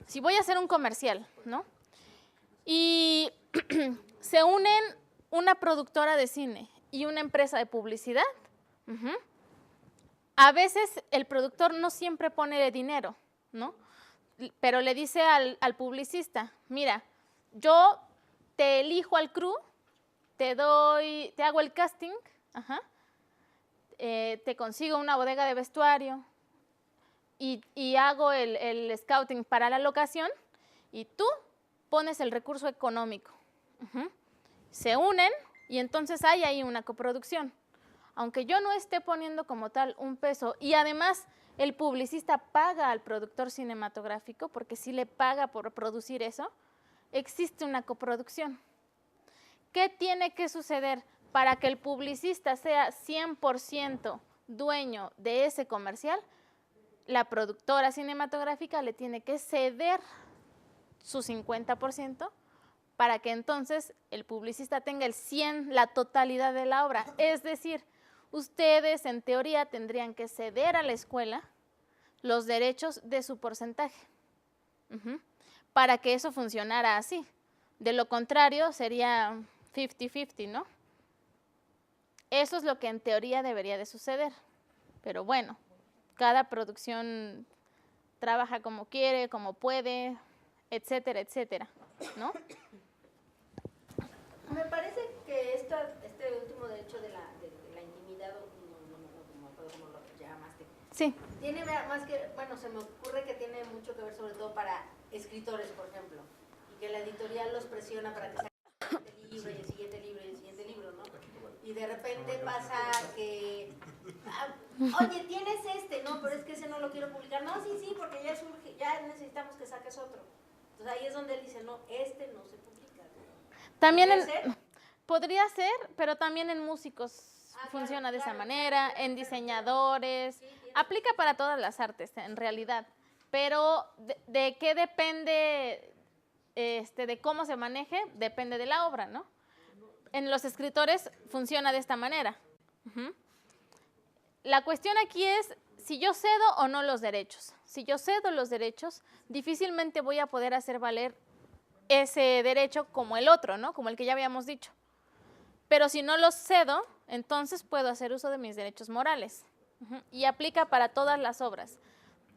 Si voy a hacer un comercial, ¿no? Y se unen una productora de cine y una empresa de publicidad, a veces el productor no siempre pone dinero, ¿no? Pero le dice al publicista, mira, yo te elijo al crew, te hago el casting, te consigo una bodega de vestuario y hago el scouting para la locación y tú pones el recurso económico. Se unen y entonces hay ahí una coproducción. Aunque yo no esté poniendo como tal un peso y además el publicista paga al productor cinematográfico porque sí le paga por producir eso, existe una coproducción. ¿Qué tiene que suceder para que el publicista sea 100% dueño de ese comercial? La productora cinematográfica le tiene que ceder su 50% para que entonces el publicista tenga el 100%, la totalidad de la obra. Es decir, ustedes en teoría tendrían que ceder a la escuela los derechos de su porcentaje para que eso funcionara así. De lo contrario sería 50-50, ¿no? Eso es lo que en teoría debería de suceder. Pero bueno, cada producción trabaja como quiere, como puede, etcétera, etcétera, ¿no? Me parece que este último derecho de la intimidad, no me acuerdo cómo lo llamaste. Sí. Tiene más que, bueno, se me ocurre que tiene mucho que ver sobre todo para escritores, por ejemplo, y que la editorial los presiona para que saquen el libro y el siguiente libro y el siguiente libro, ¿no? Y de repente pasa que, oye, tienes no, pero es que ese no lo quiero publicar. No, sí, porque ya surge, ya necesitamos que saques otro. Entonces ahí es donde él dice, no, no se publica. También podría ser, pero también en músicos funciona de esa manera, en diseñadores, aplica para todas las artes en realidad, pero de qué depende, de cómo se maneje, depende de la obra, ¿no? En los escritores funciona de esta manera. La cuestión aquí es si yo cedo o no los derechos. Si yo cedo los derechos, difícilmente voy a poder hacer valer ese derecho como el otro, ¿no? Como el que ya habíamos dicho. Pero si no los cedo, entonces puedo hacer uso de mis derechos morales. Y aplica para todas las obras.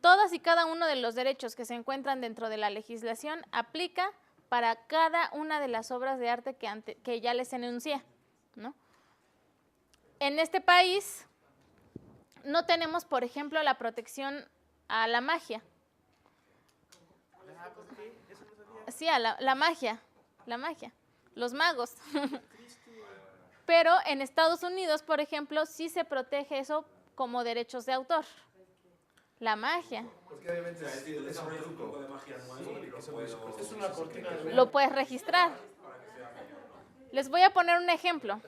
Todas y cada uno de los derechos que se encuentran dentro de la legislación aplica para cada una de las obras de arte que ya les enuncié, ¿no? En este país no tenemos, por ejemplo, la protección a la magia. Sí, a la magia, los magos. Pero en Estados Unidos, por ejemplo, sí se protege eso como derechos de autor. La magia. Porque obviamente es un truco de magia nuevo. Es una cortina de Lo puedes registrar. Les voy a poner un ejemplo.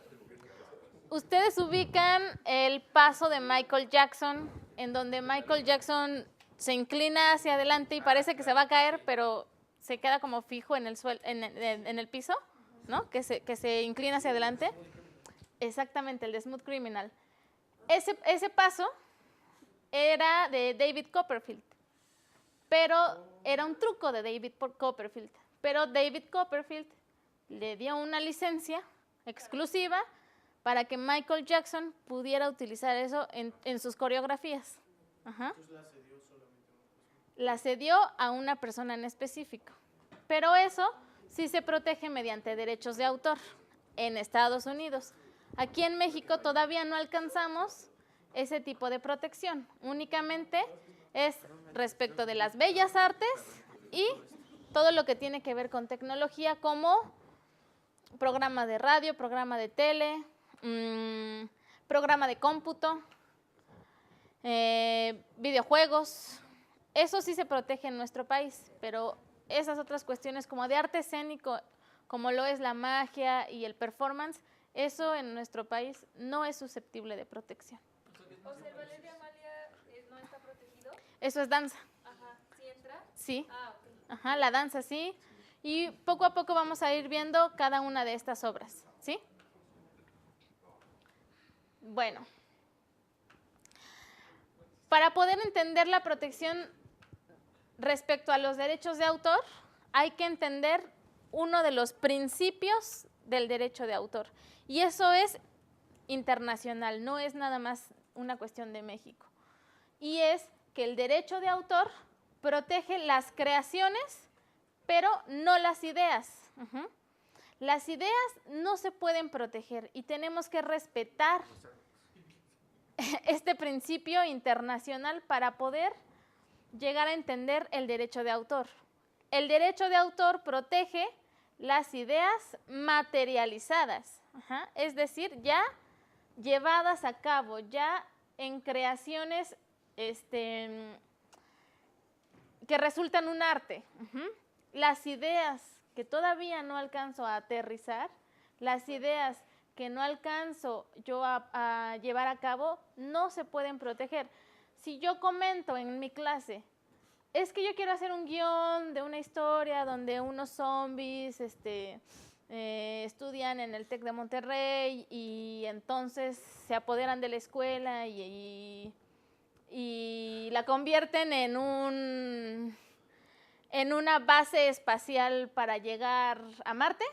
Ustedes ubican el paso de Michael Jackson, en donde Michael Jackson se inclina hacia adelante y parece que se va a caer, pero se queda como fijo en el en el piso, ¿no? Que se inclina hacia adelante. Exactamente, el de Smooth Criminal. Ese paso era de David Copperfield, pero era un truco de David Copperfield. Pero David Copperfield le dio una licencia exclusiva para que Michael Jackson pudiera utilizar eso en sus coreografías. Ajá. La cedió a una persona en específico. Pero eso sí se protege mediante derechos de autor en Estados Unidos. Aquí en México todavía no alcanzamos ese tipo de protección. Únicamente es respecto de las bellas artes y todo lo que tiene que ver con tecnología, como programa de radio, programa de tele, programa de cómputo, videojuegos. Eso sí se protege en nuestro país, pero esas otras cuestiones como de arte escénico, como lo es la magia y el performance, eso en nuestro país no es susceptible de protección. O sea, el ballet de Amalia no está protegido. Eso es danza. Ajá, ¿sí entra? Sí. Ah, ok. Ajá, la danza sí. Y poco a poco vamos a ir viendo cada una de estas obras, ¿sí? Bueno. Para poder entender la protección respecto a los derechos de autor, hay que entender uno de los principios del derecho de autor. Y eso es internacional, no es nada más una cuestión de México. Y es que el derecho de autor protege las creaciones, pero no las ideas. Las ideas no se pueden proteger y tenemos que respetar este principio internacional para poder llegar a entender el derecho de autor. El derecho de autor protege las ideas materializadas, es decir, ya llevadas a cabo, ya en creaciones que resultan un arte. Las ideas que todavía no alcanzo a aterrizar, las ideas que no alcanzo yo a llevar a cabo, no se pueden proteger. Si yo comento en mi clase, es que yo quiero hacer un guión de una historia donde unos zombies estudian en el TEC de Monterrey y entonces se apoderan de la escuela y la convierten en una base espacial para llegar a Marte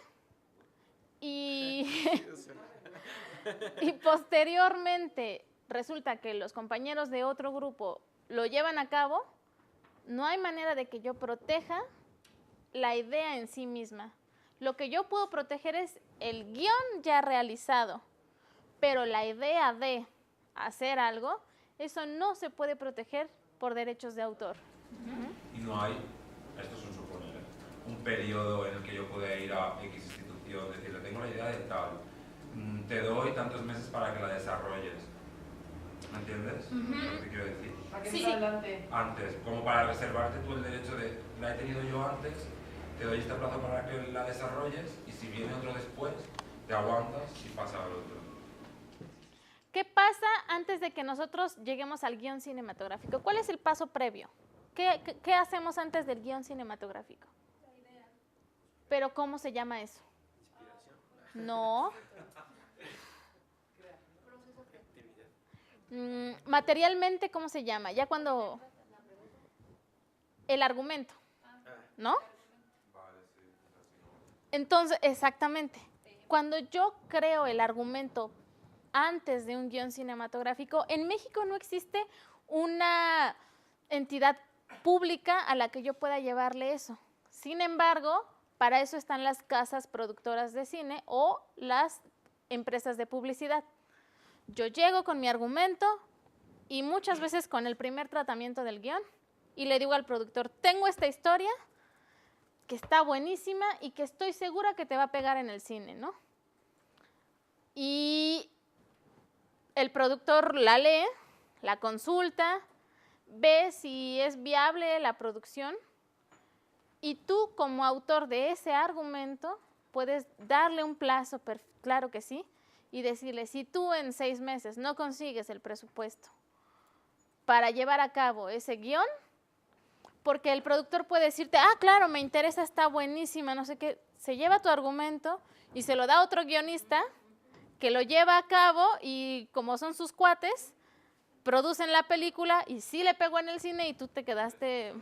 y posteriormente resulta que los compañeros de otro grupo lo llevan a cabo, no hay manera de que yo proteja la idea en sí misma. Lo que yo puedo proteger es el guión ya realizado, pero la idea de hacer algo, eso no se puede proteger por derechos de autor. Y no hay, esto es un suponer, un periodo en el que yo pueda ir a X institución, decirle, tengo la idea de tal, te doy tantos meses para que la desarrolles. ¿Me entiendes? ¿Qué quiero decir? ¿A qué está adelante? Antes, como para reservarte tú el derecho de, la he tenido yo antes, te doy este plazo para que la desarrolles y si viene otro después, te aguantas y pasa al otro. ¿Qué pasa antes de que nosotros lleguemos al guión cinematográfico? ¿Cuál es el paso previo? ¿Qué hacemos antes del guión cinematográfico? La idea. ¿Pero cómo se llama eso? No. Materialmente, ¿cómo se llama? Ya cuando... El argumento, ¿no? Entonces, exactamente. Cuando yo creo el argumento antes de un guión cinematográfico, en México no existe una entidad pública a la que yo pueda llevarle eso. Sin embargo, para eso están las casas productoras de cine o las empresas de publicidad. Yo llego con mi argumento y muchas veces con el primer tratamiento del guión y le digo al productor, tengo esta historia que está buenísima y que estoy segura que te va a pegar en el cine, ¿no? Y el productor la lee, la consulta, ve si es viable la producción y tú como autor de ese argumento puedes darle un plazo, claro que sí, y decirle, si tú en 6 meses no consigues el presupuesto para llevar a cabo ese guión, porque el productor puede decirte, ah, claro, me interesa, está buenísima, no sé qué, se lleva tu argumento y se lo da a otro guionista que lo lleva a cabo y como son sus cuates, producen la película y sí le pegó en el cine y tú te quedaste... El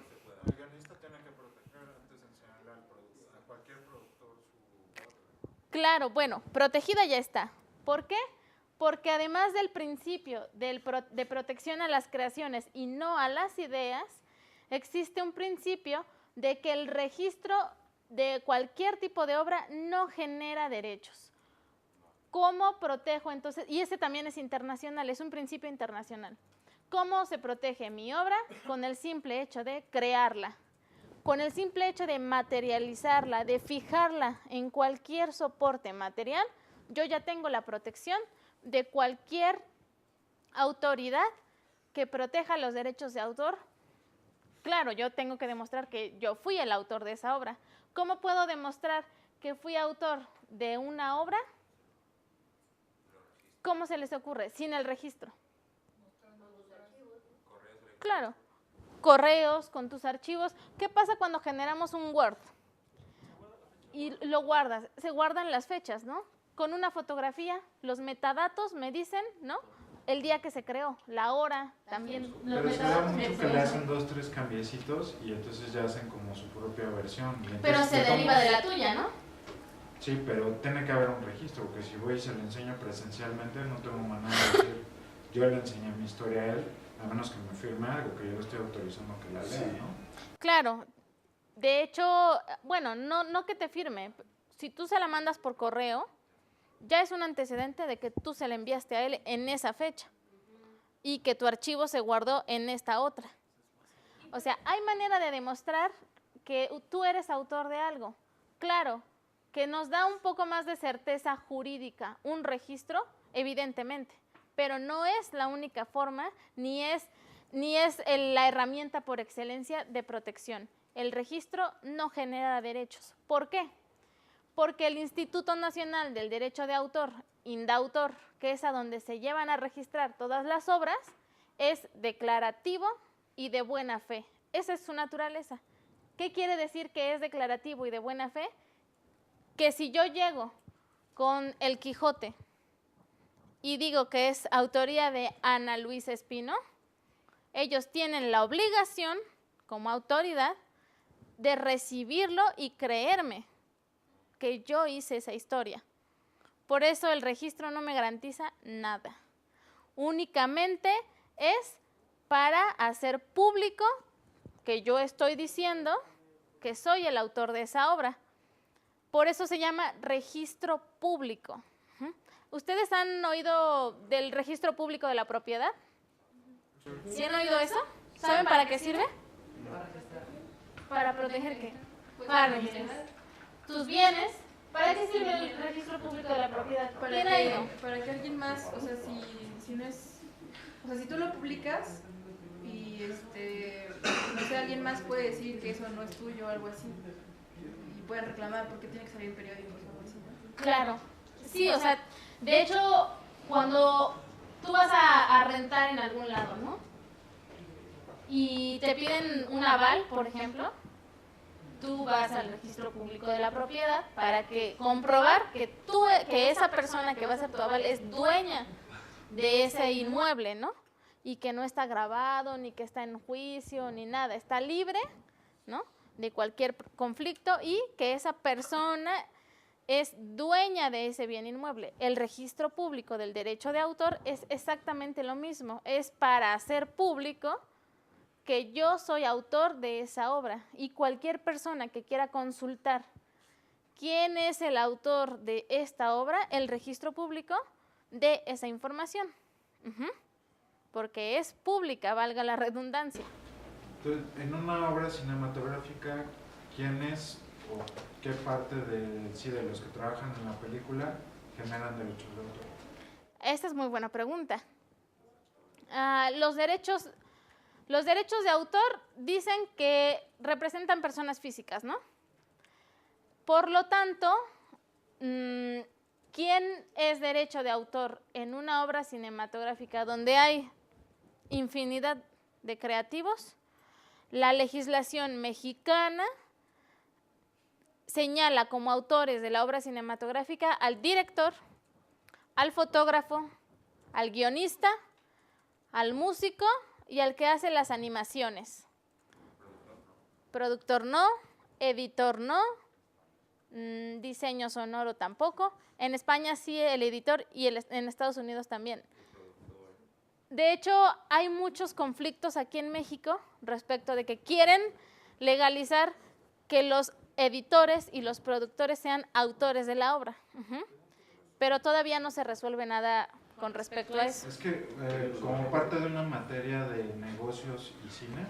guionista tiene que proteger antes de enseñarle a cualquier productor su... Claro, bueno, protegida ya está. ¿Por qué? Porque además del principio de protección a las creaciones y no a las ideas, existe un principio de que el registro de cualquier tipo de obra no genera derechos. ¿Cómo protejo entonces? Y ese también es internacional, es un principio internacional. ¿Cómo se protege mi obra? Con el simple hecho de crearla, con el simple hecho de materializarla, de fijarla en cualquier soporte material, yo ya tengo la protección de cualquier autoridad que proteja los derechos de autor. Claro, yo tengo que demostrar que yo fui el autor de esa obra. ¿Cómo puedo demostrar que fui autor de una obra? ¿Cómo se les ocurre? Sin el registro. Claro. Correos, con tus archivos. ¿Qué pasa cuando generamos un Word? Y lo guardas. Se guardan las fechas, ¿no? Con una fotografía, los metadatos me dicen, ¿no? El día que se creó, la hora, también. Pero se da mucho que le hacen 2, 3 cambiecitos y entonces ya hacen como su propia versión. Pero se deriva de la tuya, ¿no? Sí, pero tiene que haber un registro, porque si voy y se lo enseño presencialmente, no tengo manera de decir, yo le enseñé mi historia a él, a menos que me firme algo, que yo le estoy autorizando que la lea, ¿no? Claro. De hecho, bueno, no que te firme. Si tú se la mandas por correo, ya es un antecedente de que tú se la enviaste a él en esa fecha y que tu archivo se guardó en esta otra. O sea, hay manera de demostrar que tú eres autor de algo. Claro, que nos da un poco más de certeza jurídica un registro, evidentemente, pero no es la única forma, ni es la herramienta por excelencia de protección. El registro no genera derechos. ¿Por qué? Porque el Instituto Nacional del Derecho de Autor, INDAUTOR, que es a donde se llevan a registrar todas las obras, es declarativo y de buena fe. Esa es su naturaleza. ¿Qué quiere decir que es declarativo y de buena fe? Que si yo llego con El Quijote y digo que es autoría de Ana Luisa Espino, ellos tienen la obligación, como autoridad, de recibirlo y creerme que yo hice esa historia. Por eso el registro no me garantiza nada. Únicamente es para hacer público que yo estoy diciendo que soy el autor de esa obra. Por eso se llama registro público. ¿Ustedes han oído del registro público de la propiedad? ¿Sí han oído eso? ¿Saben para qué sirve? ¿Para proteger qué? Para registrar tus bienes. ¿Para qué sirve el registro público de la propiedad? ¿Quién ha ido? Para que alguien más, o sea, si no es, o sea, si tú lo publicas y no sé, alguien más puede decir que eso no es tuyo o algo así y pueden reclamar porque tiene que salir en periódicos o algo así, ¿no? Claro. Sí, o sea, de hecho, cuando tú vas a rentar en algún lado, ¿no? Y te piden un aval, por ejemplo, tú vas al registro público de la propiedad para comprobar que esa persona que va a ser tu aval es dueña de ese inmueble, ¿no? Y que no está grabado, ni que está en juicio, ni nada. Está libre, ¿no? De cualquier conflicto y que esa persona es dueña de ese bien inmueble. El registro público del derecho de autor es exactamente lo mismo. Es para hacer público que yo soy autor de esa obra y cualquier persona que quiera consultar quién es el autor de esta obra, el registro público de esa información, porque es pública, valga la redundancia. Entonces, en una obra cinematográfica, ¿quién es o qué parte de los que trabajan en la película generan derechos de autor? Esta es muy buena pregunta. Los derechos de autor dicen que representan personas físicas, ¿no? Por lo tanto, ¿quién es derecho de autor en una obra cinematográfica donde hay infinidad de creativos? La legislación mexicana señala como autores de la obra cinematográfica al director, al fotógrafo, al guionista, al músico y al que hace las animaciones. Productor no, editor no, diseño sonoro tampoco. En España sí el editor y en Estados Unidos también. De hecho, hay muchos conflictos aquí en México respecto de que quieren legalizar que los editores y los productores sean autores de la obra. Pero todavía no se resuelve nada con respecto a eso. Es que como parte de una materia de negocios y cine,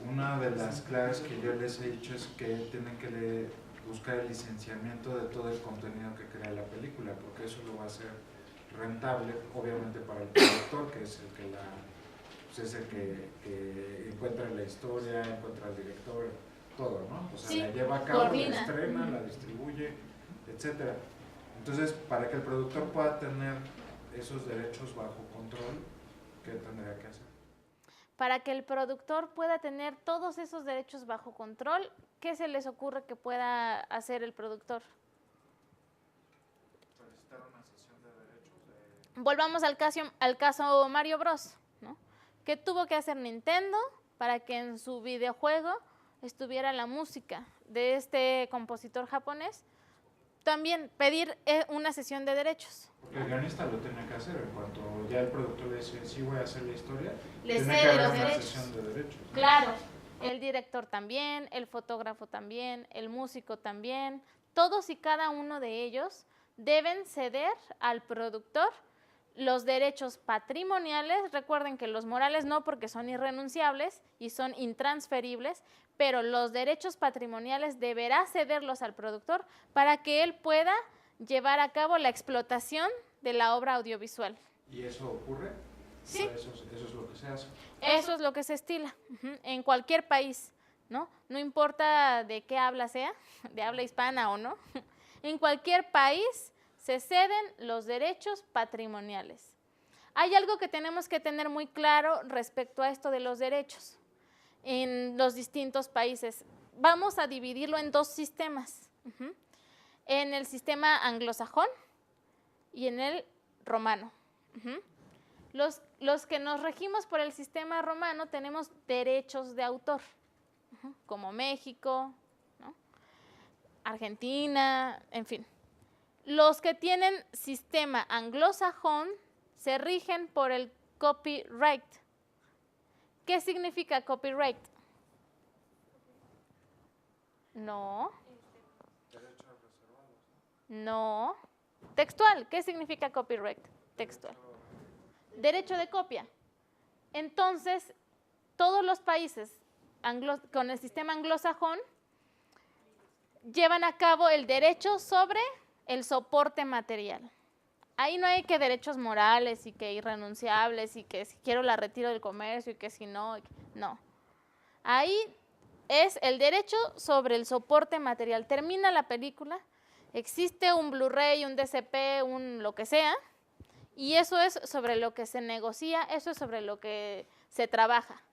una de las claves que yo les he dicho es que tienen que buscar el licenciamiento de todo el contenido que crea la película, porque eso lo va a hacer rentable, obviamente, para el productor, que es el que encuentra la historia, encuentra al director, todo, ¿no? O sea, sí, la lleva a cabo, coordina, la estrena, la distribuye, etcétera. Entonces, para que el productor pueda tener esos derechos bajo control, ¿qué tendría que hacer? Para que el productor pueda tener todos esos derechos bajo control, ¿qué se les ocurre que pueda hacer el productor? Solicitar una sesión de derechos. Volvamos al caso Mario Bros, ¿no? ¿Qué tuvo que hacer Nintendo para que en su videojuego estuviera la música de este compositor japonés? También pedir una sesión de derechos. Porque el guionista lo tiene que hacer, en cuanto ya el productor le dice, sí voy a hacer la historia, le tiene que cede haber los una derechos. sesión de derechos, ¿no? Claro, el director también, el fotógrafo también, el músico también, todos y cada uno de ellos deben ceder al productor los derechos patrimoniales. Recuerden que los morales no, porque son irrenunciables y son intransferibles, pero los derechos patrimoniales deberá cederlos al productor para que él pueda llevar a cabo la explotación de la obra audiovisual. ¿Y eso ocurre? Sí. Eso es lo que se hace. Eso es lo que se estila en cualquier país, ¿no? No importa de qué habla sea, de habla hispana o no, en cualquier país se ceden los derechos patrimoniales. Hay algo que tenemos que tener muy claro respecto a esto de los derechos en los distintos países. Vamos a dividirlo en dos sistemas, en el sistema anglosajón y en el romano. Los que nos regimos por el sistema romano tenemos derechos de autor, como México, ¿no? Argentina, en fin. Los que tienen sistema anglosajón se rigen por el copyright. ¿Qué significa copyright? No. No. Textual. ¿Qué significa copyright? Textual. Derecho de copia. Entonces, todos los países con el sistema anglosajón llevan a cabo el derecho sobre el soporte material. Ahí no hay que derechos morales y que irrenunciables y que si quiero la retiro del comercio y que si no, no. Ahí es el derecho sobre el soporte material. Termina la película, existe un Blu-ray, un DCP, un lo que sea, y eso es sobre lo que se negocia, eso es sobre lo que se trabaja.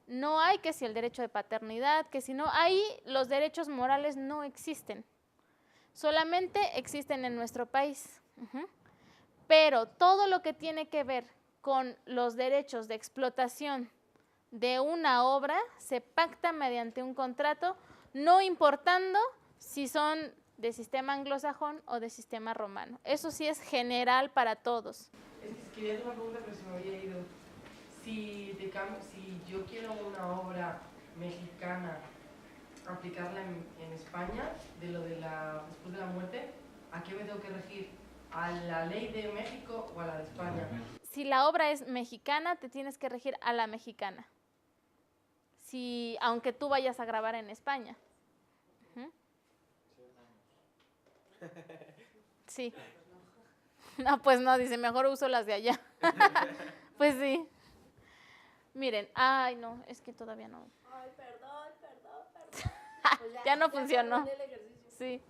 No hay que si el derecho de paternidad, que si no, ahí los derechos morales no existen. Solamente existen en nuestro país. Pero todo lo que tiene que ver con los derechos de explotación de una obra se pacta mediante un contrato, no importando si son de sistema anglosajón o de sistema romano. Eso sí es general para todos. Es que quería hacer una pregunta, pero se me había ido. si yo quiero una obra mexicana aplicarla en España, después de la muerte, ¿a qué me tengo que regir? ¿A la ley de México o a la de España? Si la obra es mexicana, te tienes que regir a la mexicana. Aunque tú vayas a grabar en España. Sí. No, pues no, dice, mejor uso las de allá. Pues sí. Miren, ay, no, es que todavía no. Ay, perdón. Pues Ya no funcionó. Sí.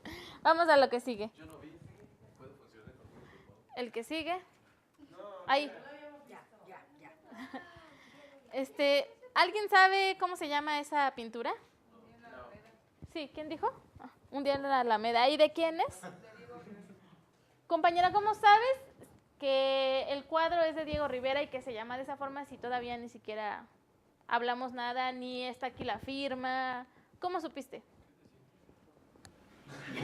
Vamos a lo que sigue. Yo no vi. ¿Puede funcionar conmigo? El que sigue. Ahí. Ya. ¿Alguien sabe cómo se llama esa pintura? Sí, ¿quién dijo? Un día en la Alameda. ¿Y de quién es? Compañera, ¿cómo sabes que el cuadro es de Diego Rivera y que se llama de esa forma si todavía ni siquiera hablamos nada, ni está aquí la firma? ¿Cómo supiste?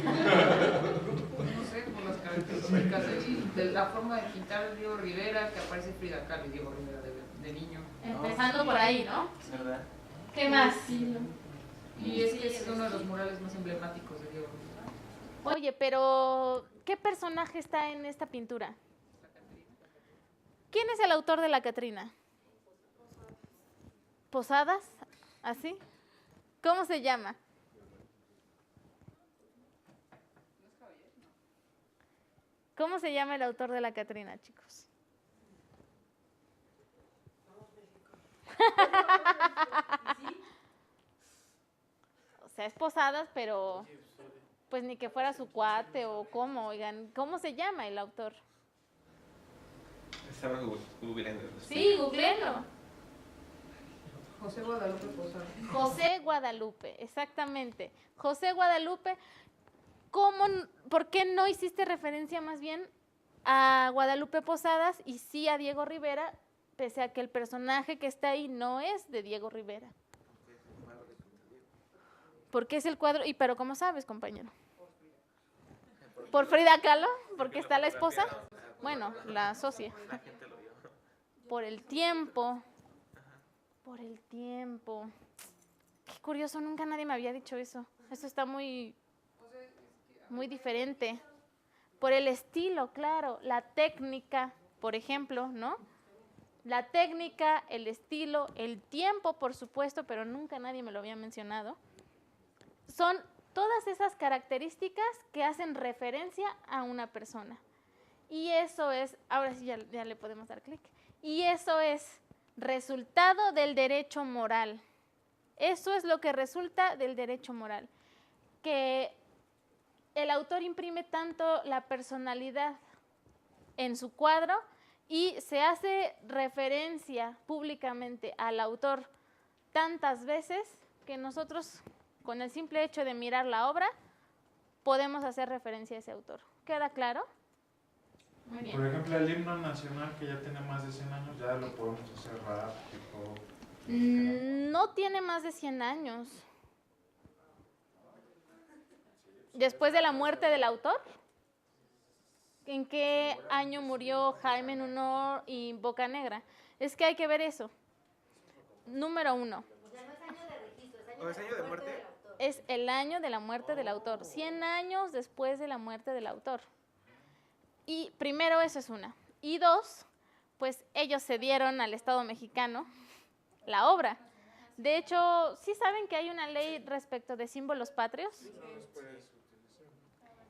No sé, por las características de la forma de pintar de Diego Rivera, que aparece Frida Kahlo y Diego Rivera de niño. Empezando por ahí, ¿no? Es verdad. ¿Qué más? Y es que es uno de los murales más emblemáticos de Diego Rivera. Oye, pero ¿qué personaje está en esta pintura? ¿Quién es el autor de la Catrina? ¿Posadas? ¿Así? ¿Cómo se llama? ¿Cómo se llama el autor de la Catrina, chicos? O sea, es Posadas, pero pues ni que fuera su cuate o cómo, oigan, ¿cómo se llama el autor? Estaba googleando. Sí, googleenlo. José Guadalupe Posada. José Guadalupe, exactamente. José Guadalupe, ¿por qué no hiciste referencia más bien a Guadalupe Posadas y sí a Diego Rivera, pese a que el personaje que está ahí no es de Diego Rivera? Porque es el cuadro, pero ¿cómo sabes, compañero? ¿Por Frida Kahlo? ¿Porque está la esposa? Bueno, la socia. La gente lo vio. Por el tiempo. Por el tiempo. Qué curioso, nunca nadie me había dicho eso. Eso está muy diferente. Por el estilo, claro. La técnica, por ejemplo, ¿no? La técnica, el estilo, el tiempo, por supuesto, pero nunca nadie me lo había mencionado. Son todas esas características que hacen referencia a una persona. Y eso es, ahora sí ya le podemos dar clic. Y eso es resultado del derecho moral. Eso es lo que resulta del derecho moral. Que el autor imprime tanto la personalidad en su cuadro y se hace referencia públicamente al autor tantas veces que nosotros, con el simple hecho de mirar la obra, podemos hacer referencia a ese autor. ¿Queda claro? Muy bien. Por ejemplo, el himno nacional que ya tiene más de 100 años, ya lo podemos hacer rap, tipo... No tiene más de 100 años. Después de la muerte del autor, ¿en qué año murió Jaime Nuno y Bocanegra? Es que hay que ver eso. Número 1. O sea, no es año de registro, ¿Es año de muerte? del autor. Es el año de la muerte del autor. 100 años después de la muerte del autor. Y primero, eso es una. Y dos, pues ellos cedieron al Estado mexicano la obra. De hecho, ¿sí saben que hay una ley respecto de símbolos patrios?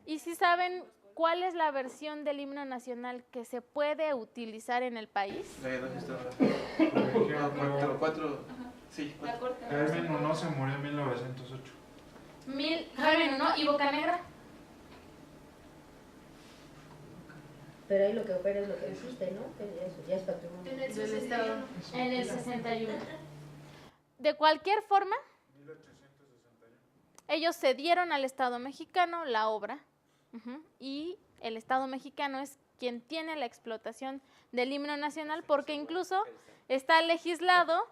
¿Y sí saben cuál es la versión del himno nacional que se puede utilizar en el país? La de dos está. Por ejemplo, Cuatro. Sí. Jaime Nuno se murió en 1908. Jaime Nuno y Bocanegra. Pero ahí lo que opera es lo que existe, ¿no? Eso ya es patrimonio. En el 61. En el 61. De cualquier forma, 1861. ellos cedieron al Estado mexicano la obra, y el Estado mexicano es quien tiene la explotación del himno nacional, porque incluso está legislado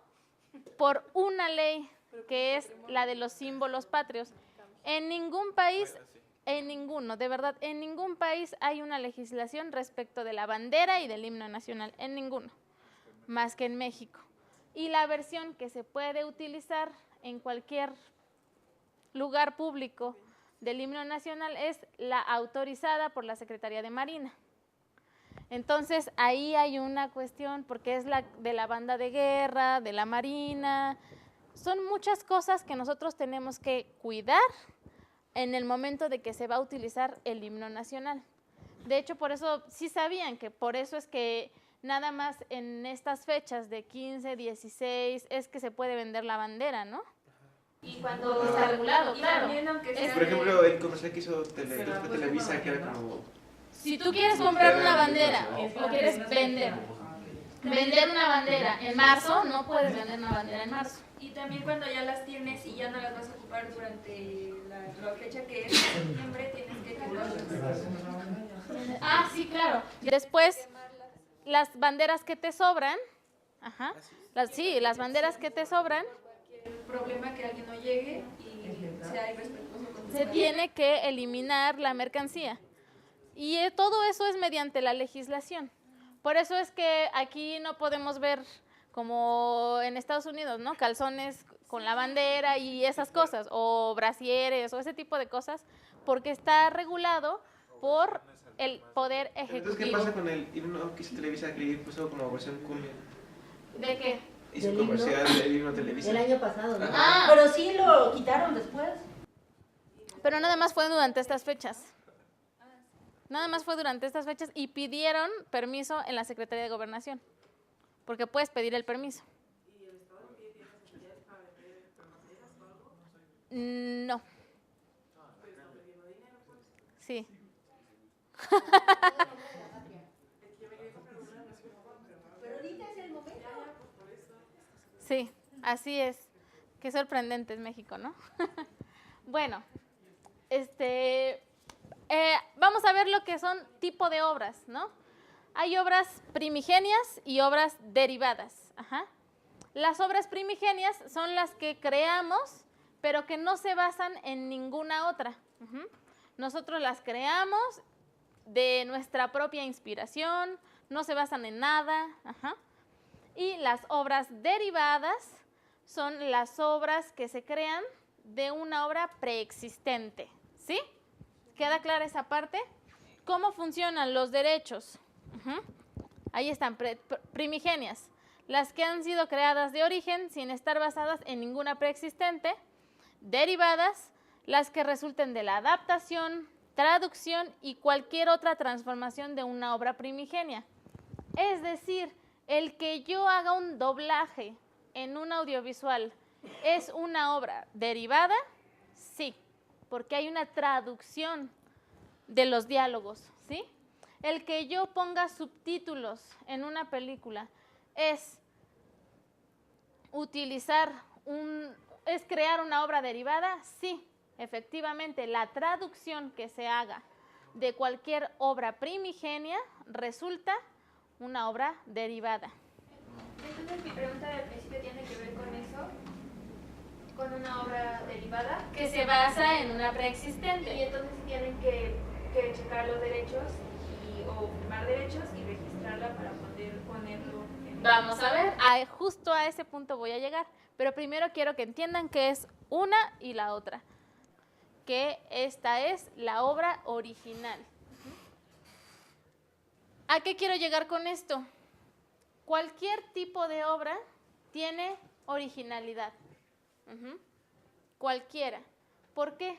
por una ley que es la de los símbolos patrios. En ningún país, en ninguno, de verdad, en ningún país hay una legislación respecto de la bandera y del himno nacional, en ninguno. más que en México. Y la versión que se puede utilizar en cualquier lugar público del himno nacional es la autorizada por la Secretaría de Marina. Entonces, ahí hay una cuestión, porque es la de la banda de guerra, de la Marina. Son muchas cosas que nosotros tenemos que cuidar en el momento de que se va a utilizar el himno nacional. De hecho, por eso, sí sabían que por eso es que nada más en estas fechas de 15, 16, es que se puede vender la bandera, ¿no? Y cuando está regulado, claro. También, aunque sea Por ejemplo, el comercial que hizo Televisa, que era como... Si tú quieres comprar una bandera o quieres vender una bandera en marzo, no puedes vender una bandera en marzo. Y también cuando ya las tienes y ya no las vas a ocupar durante la fecha que es septiembre, tienes que quemarlas. Ah, sí, claro. Después, las banderas que te sobran, las banderas que te sobran, El problema que alguien no llegue y sea irrespetuoso con se tiene que eliminar la mercancía. Y todo eso es mediante la legislación. Por eso es que aquí no podemos ver, como en Estados Unidos, ¿no? Calzones con la bandera y esas cosas, o brasieres, o ese tipo de cosas, porque está regulado por el Poder Ejecutivo. Entonces, ¿qué pasa con el himno que hizo Televisa, que puso como versión cumbia? ¿De qué? Hizo ¿Del comercial himno? del himno Televisa. El año pasado, ¿no? Ah. Pero sí lo quitaron después. Pero nada más fue durante estas fechas. Nada más fue durante estas fechas y pidieron permiso en la Secretaría de Gobernación, porque puedes pedir el permiso. ¿Y el Estado no tiene facilidades para vender banderas o algo? No. ¿Pero está perdiendo dinero, pues? Sí. Pero ahorita es el momento. Sí, así es. Qué sorprendente es México, ¿no? Bueno, vamos a ver lo que son tipo de obras, ¿no? Hay obras primigenias y obras derivadas. Ajá. Las obras primigenias son las que creamos, pero que no se basan en ninguna otra. Nosotros las creamos de nuestra propia inspiración, no se basan en nada. Ajá. Y las obras derivadas son las obras que se crean de una obra preexistente. ¿Sí? ¿Queda clara esa parte? ¿Cómo funcionan los derechos? Ahí están, primigenias, las que han sido creadas de origen sin estar basadas en ninguna preexistente. Derivadas, las que resulten de la adaptación, traducción y cualquier otra transformación de una obra primigenia. Es decir, el que yo haga un doblaje en un audiovisual, ¿es una obra derivada? Sí, porque hay una traducción de los diálogos, ¿sí? El que yo ponga subtítulos en una película es es crear una obra derivada. Sí, efectivamente, la traducción que se haga de cualquier obra primigenia resulta una obra derivada. Entonces mi pregunta del principio tiene que ver con eso, con una obra derivada. Que se basa en una Y preexistente. entonces tienen que checar los derechos o firmar derechos y registrarla para poder ponerlo en... Vamos a ver, justo a ese punto voy a llegar, pero primero quiero que entiendan que es una y la otra, que esta es la obra original. ¿A qué quiero llegar con esto? Cualquier tipo de obra tiene originalidad. Cualquiera. ¿Por qué?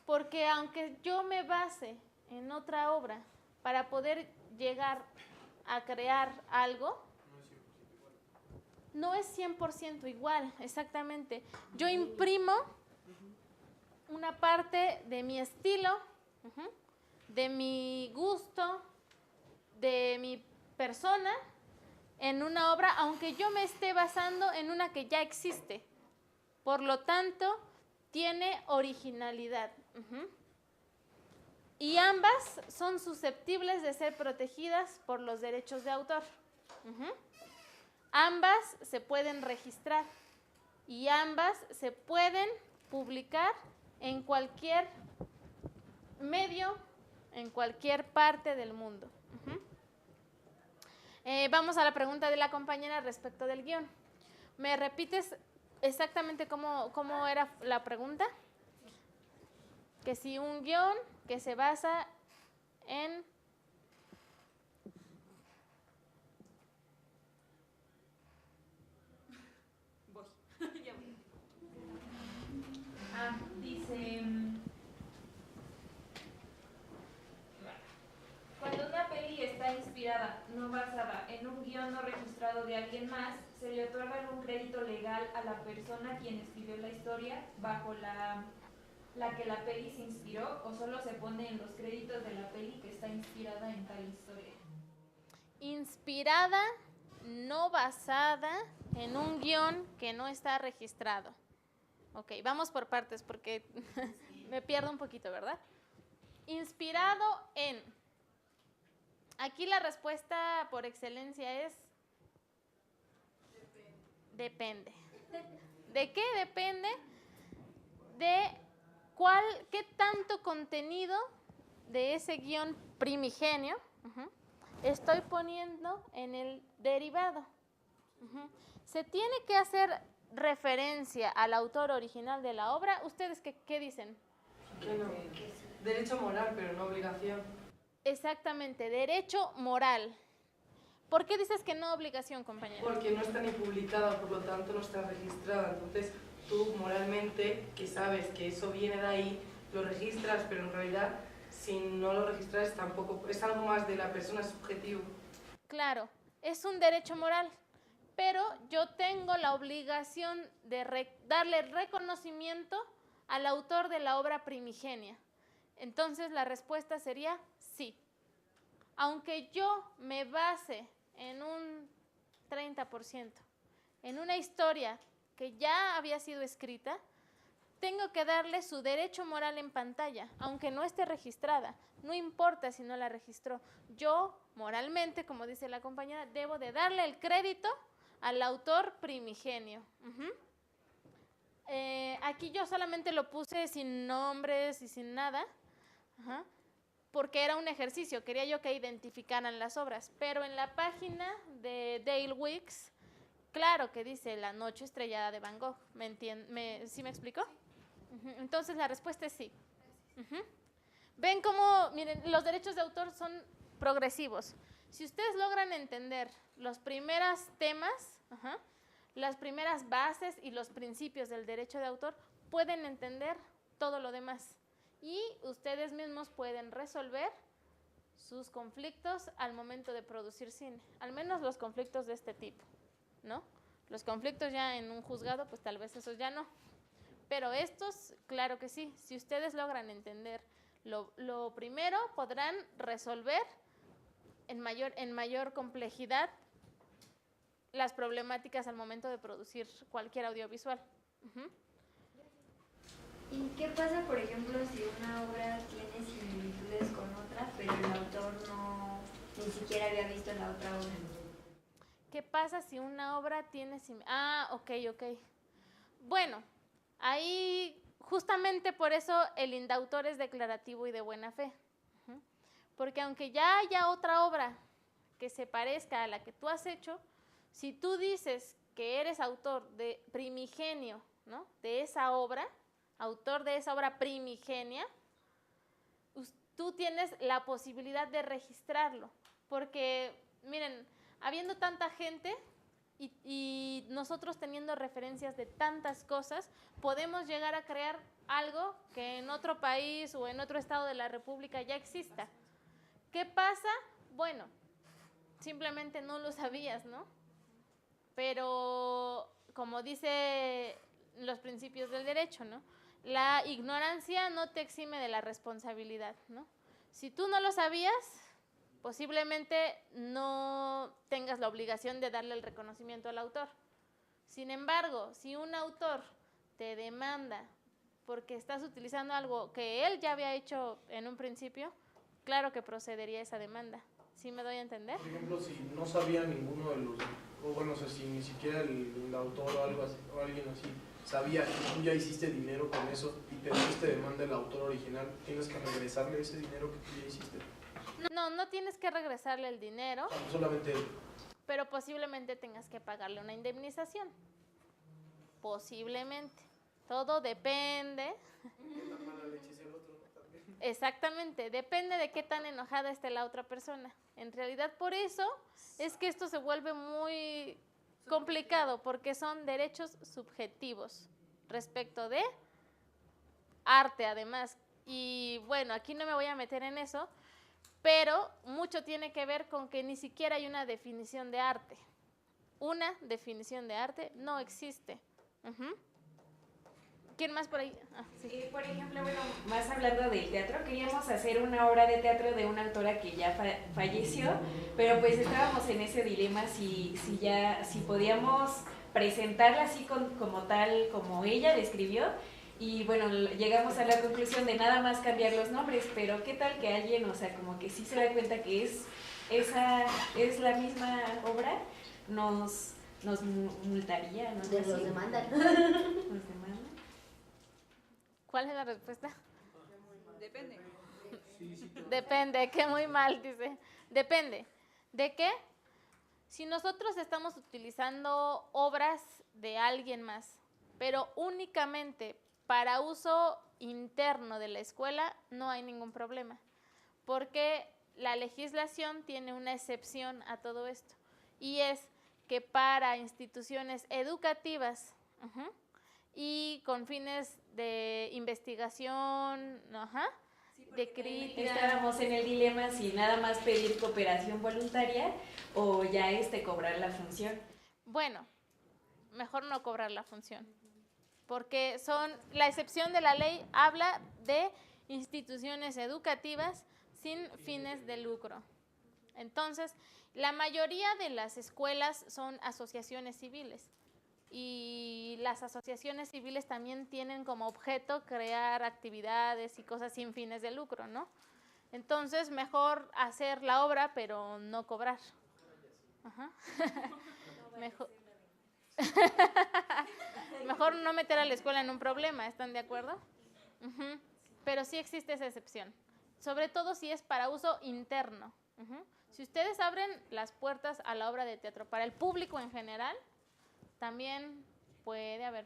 Porque aunque yo me base en otra obra para poder llegar a crear algo, no es 100% igual, exactamente. Yo imprimo una parte de mi estilo, de mi gusto, de mi persona, en una obra, aunque yo me esté basando en una que ya existe. Por lo tanto, tiene originalidad. Y ambas son susceptibles de ser protegidas por los derechos de autor. Ambas se pueden registrar y ambas se pueden publicar en cualquier medio, en cualquier parte del mundo. Vamos a la pregunta de la compañera respecto del guión. ¿Me repites exactamente cómo era la pregunta? Que si un guión que se basa en... Ya voy. Dice... Cuando una peli está inspirada, no basada en un guión no registrado de alguien más, se le otorga algún crédito legal a la persona quien escribió la historia bajo la que la peli se inspiró, o solo se pone en los créditos de la peli que está inspirada en tal historia. Inspirada, no basada en un guión que no está registrado. Ok, vamos por partes porque me pierdo un poquito, ¿verdad? Inspirado en... Aquí la respuesta por excelencia es... Depende. ¿De qué depende? De qué tanto contenido de ese guión primigenio estoy poniendo en el derivado. Se tiene que hacer referencia al autor original de la obra. ¿Ustedes qué dicen? Que no. Derecho moral, pero no obligación. Exactamente, derecho moral. ¿Por qué dices que no obligación, compañera? Porque no está ni publicada, por lo tanto no está registrada. Entonces tú moralmente, que sabes que eso viene de ahí, lo registras, pero en realidad si no lo registras tampoco, es algo más de la persona, es subjetivo. Claro, es un derecho moral, pero yo tengo la obligación de darle reconocimiento al autor de la obra primigenia. Entonces la respuesta sería sí. Aunque yo me base en un 30%, en una historia que ya había sido escrita, tengo que darle su derecho moral en pantalla, aunque no esté registrada. No importa si no la registró. Yo, moralmente, como dice la compañera, debo de darle el crédito al autor primigenio. Aquí yo solamente lo puse sin nombres y sin nada, porque era un ejercicio, quería yo que identificaran las obras, pero en la página de Dale Weeks, claro que dice La noche estrellada de Van Gogh. ¿Sí me explicó? Entonces la respuesta es sí. Ven cómo, miren, los derechos de autor son progresivos. Si ustedes logran entender los primeros temas, las primeras bases y los principios del derecho de autor, pueden entender todo lo demás. Y ustedes mismos pueden resolver sus conflictos al momento de producir cine. Al menos los conflictos de este tipo, ¿no? Los conflictos ya en un juzgado, pues tal vez esos ya no. Pero estos, claro que sí. Si ustedes logran entender lo primero, podrán resolver en mayor complejidad las problemáticas al momento de producir cualquier audiovisual. ¿Y qué pasa, por ejemplo, si una obra tiene similitudes con otra, pero el autor ni siquiera había visto la otra obra? ¿Qué pasa si una obra tiene ok. Bueno, ahí justamente por eso el indautor es declarativo y de buena fe. Porque aunque ya haya otra obra que se parezca a la que tú has hecho, si tú dices que eres autor de primigenio, ¿no?, de esa obra, autor de esa obra primigenia, tú tienes la posibilidad de registrarlo. Porque, miren, habiendo tanta gente y nosotros teniendo referencias de tantas cosas, podemos llegar a crear algo que en otro país o en otro estado de la República ya exista. ¿Qué pasa? Bueno, simplemente no lo sabías, ¿no? Pero, como dice los principios del derecho, ¿no?, la ignorancia no te exime de la responsabilidad, ¿no? Si tú no lo sabías, posiblemente no tengas la obligación de darle el reconocimiento al autor. Sin embargo, si un autor te demanda porque estás utilizando algo que él ya había hecho en un principio, claro que procedería esa demanda. ¿Sí me doy a entender? Por ejemplo, si no sabía ninguno de los, o bueno, o sea, si ni siquiera el autor o algo así, o alguien así sabía que tú ya hiciste dinero con eso y te demanda el autor original, ¿tienes que regresarle ese dinero que tú ya hiciste? No tienes que regresarle el dinero. O sea, solamente pero posiblemente tengas que pagarle una indemnización. Posiblemente. Todo depende. La mala leche es el otro, ¿no? También. Exactamente, depende de qué tan enojada esté la otra persona. En realidad, por eso es que esto se vuelve muy complicado, porque son derechos subjetivos respecto de arte, además. Y bueno, aquí no me voy a meter en eso, pero mucho tiene que ver con que ni siquiera hay una definición de arte. Una definición de arte no existe. ¿Quién más por ahí? Sí. Por ejemplo, bueno, más hablando del teatro, queríamos hacer una obra de teatro de una autora que ya falleció, pero pues estábamos en ese dilema si podíamos presentarla así como tal, como ella describió, y bueno, llegamos a la conclusión de nada más cambiar los nombres, pero qué tal que alguien, o sea, como que sí se da cuenta que esa es la misma obra, nos multaría, ¿no? Los demandan. Nos demandan. ¿Cuál es la respuesta? Depende. Depende, que muy mal, dice. Depende. ¿De qué? Si nosotros estamos utilizando obras de alguien más, pero únicamente para uso interno de la escuela, no hay ningún problema, porque la legislación tiene una excepción a todo esto, y es que para instituciones educativas y con fines de investigación, de crítica. Estábamos en el dilema si nada más pedir cooperación voluntaria o ya cobrar la función. Bueno, mejor no cobrar la función, porque la excepción de la ley habla de instituciones educativas sin fines de lucro. Entonces, la mayoría de las escuelas son asociaciones civiles, y las asociaciones civiles también tienen como objeto crear actividades y cosas sin fines de lucro, ¿no? Entonces, mejor hacer la obra, pero no cobrar. Mejor no meter a la escuela en un problema, ¿están de acuerdo? Pero sí existe esa excepción, sobre todo si es para uso interno. Si ustedes abren las puertas a la obra de teatro para el público en general, también puede haber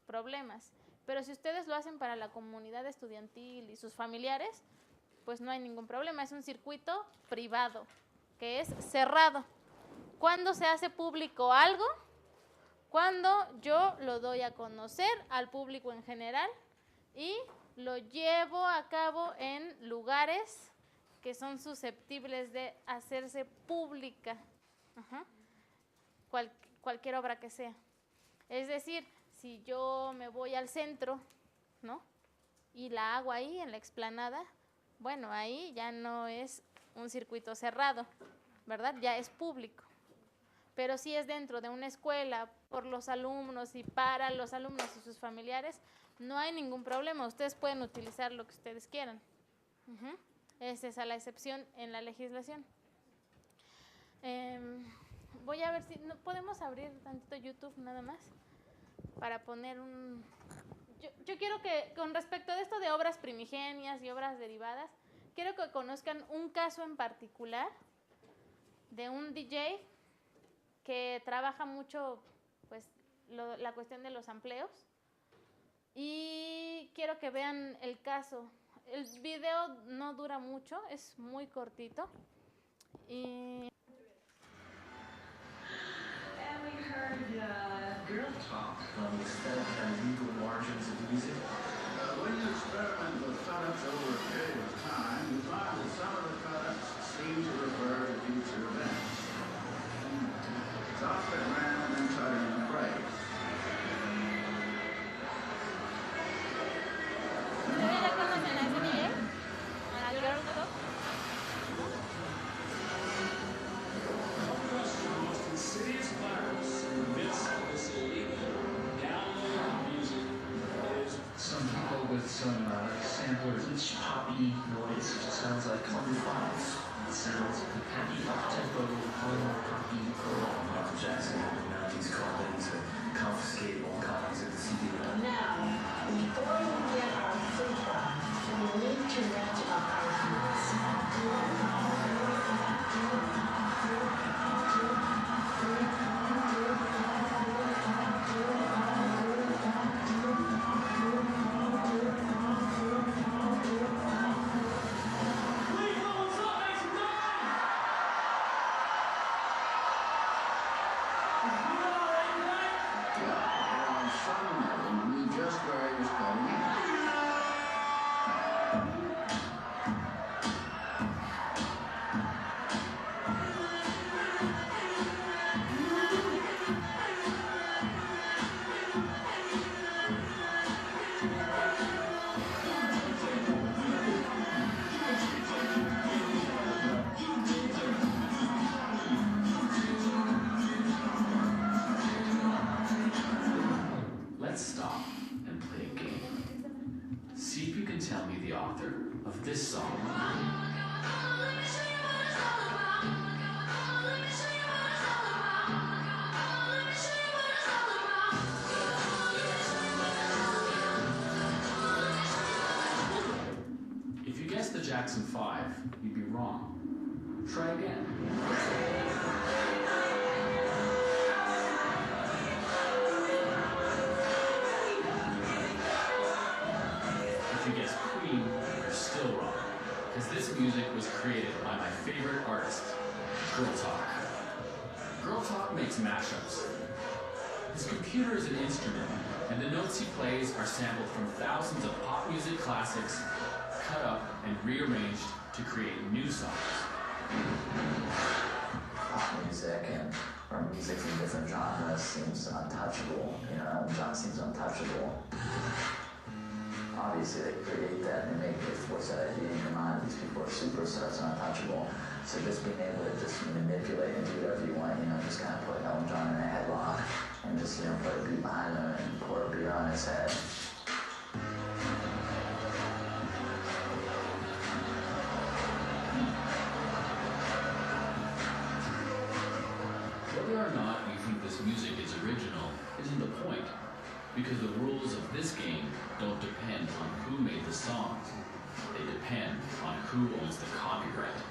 problemas. Pero si ustedes lo hacen para la comunidad estudiantil y sus familiares, pues no hay ningún problema. Es un circuito privado, que es cerrado. ¿Cuándo se hace público algo? Cuando yo lo doy a conocer al público en general y lo llevo a cabo en lugares que son susceptibles de hacerse pública. Cualquier obra que sea. Es decir, si yo me voy al centro, ¿no? Y la hago ahí en la explanada, bueno, ahí ya no es un circuito cerrado, ¿verdad? Ya es público. Pero si es dentro de una escuela, por los alumnos y para los alumnos y sus familiares, no hay ningún problema. Ustedes pueden utilizar lo que ustedes quieran. Esa es la excepción en la legislación. Voy a ver si podemos abrir tantito YouTube nada más para poner un... Yo quiero que, con respecto a esto de obras primigenias y obras derivadas, quiero que conozcan un caso en particular de un DJ que trabaja mucho pues la cuestión de los amplios, y quiero que vean el caso. El video no dura mucho, es muy cortito. Y we heard girl talk from extent and legal margins of music. When you experiment with products over a period of time, you find that some of the products seem to refer to future events. It's often random and turning in praise. ¿Ustedes ya conocen a ese DJ? ¿A Girl Talk? Insidious virus in the midst of this illegal download music is some people with some samplers, each poppy noise just sounds like 25. It sounds like a happy up-tempo, poppy girl. Michael Jackson now he's called in to confiscate all copies of the CD. Now, before we get our feedback, we need to ratchet up our heels. can tell me the author of this song. If you guessed the Jackson 5, you'd be wrong. Try again. If you guessed Queen, you're still wrong, because this music was created by my favorite artist, Girl Talk. Girl Talk makes mashups. His computer is an instrument, and the notes he plays are sampled from thousands of pop music classics, cut up and rearranged to create new songs. Pop music and or music from different genres seems untouchable. You know, Elton John seems untouchable. Obviously, they create that and they make it force that idea in your mind. These people are superstars, untouchable. So just being able to just manipulate and do whatever you want, you know, just kind of put Elton John in a headlock and just, you know, put a beat behind him and pour a beer on his head. Whether or not you think this music is original isn't the point, because the rules of this game don't depend on who made the songs. They depend on who owns the copyright.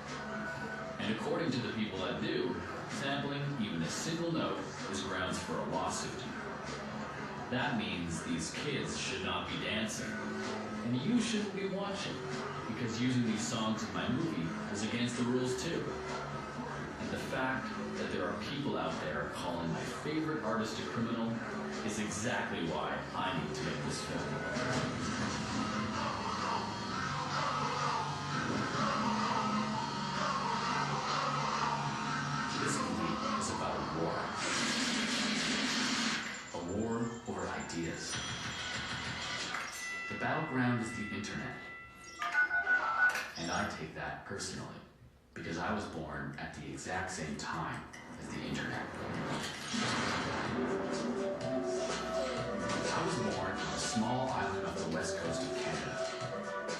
And according to the people that do, sampling even a single note is grounds for a lawsuit. That means these kids should not be dancing, and you shouldn't be watching, because using these songs in my movie is against the rules too. And the fact that there are people out there calling my favorite artist a criminal is exactly why I need to make this film. This movie is about a war. A war over ideas. The battleground is the internet. And I take that personally, because I was born at the exact same time as the internet. I was born on a small island off the west coast of Canada.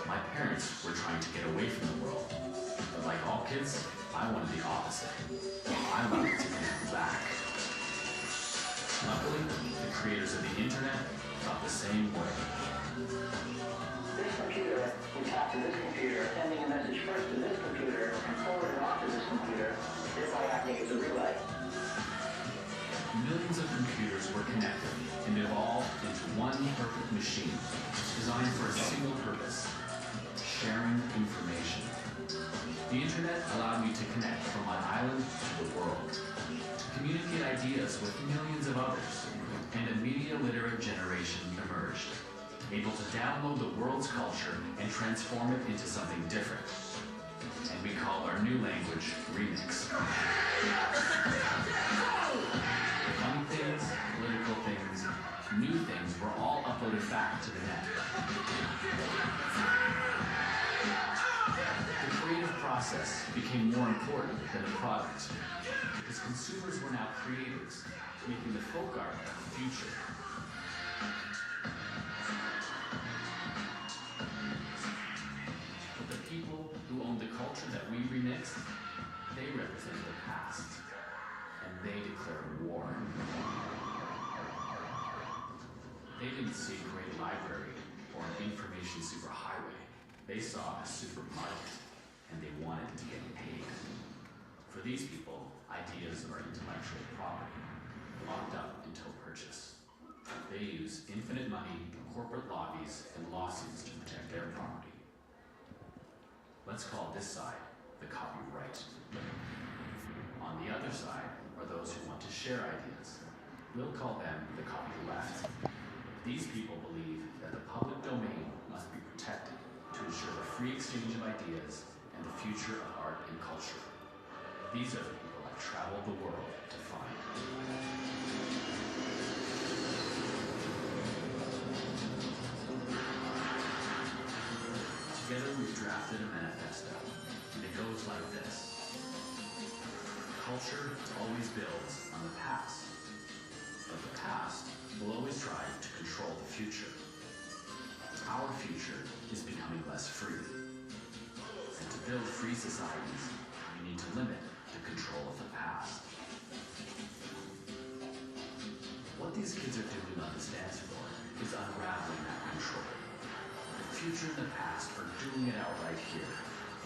My parents were trying to get away from the world, but like all kids, I wanted the opposite. I wanted to connect back. Luckily, the creators of the internet thought the same way. This computer will talk to this computer, sending a message first to this computer and forward it off to this computer, thereby acting as a relay. Millions of computers were connected and evolved into one perfect machine, designed for a single purpose: sharing information. The internet allowed me to connect from my island to the world, to communicate ideas with millions of others, and a media literate generation emerged, able to download the world's culture and transform it into something different. And we call our new language remix. Funny things, political things, new things were all uploaded back to the net. The creative process became more important than the product, because consumers were now creators, making the folk art of the future. But the people who owned the culture that we remixed, they represent the past, and they declared war. They didn't see a great library or an information superhighway. They saw a supermarket, and they wanted to get paid. For these people, ideas are intellectual property, locked up until purchase. They use infinite money, corporate lobbies, and lawsuits to protect their property. Let's call this side the copyright. On the other side are those who want to share ideas. We'll call them the copyleft. These people believe that the public domain must be protected to ensure the free exchange of ideas and the future of art and culture. These are the people I've traveled the world to find. Together we've drafted a manifesto, and it goes like this. Culture always builds on the past, but the past will always try to control the future. Our future is becoming build free societies, you need to limit the control of the past. What these kids are doing on this dance floor is unraveling that control. The future and the past are doing it outright here.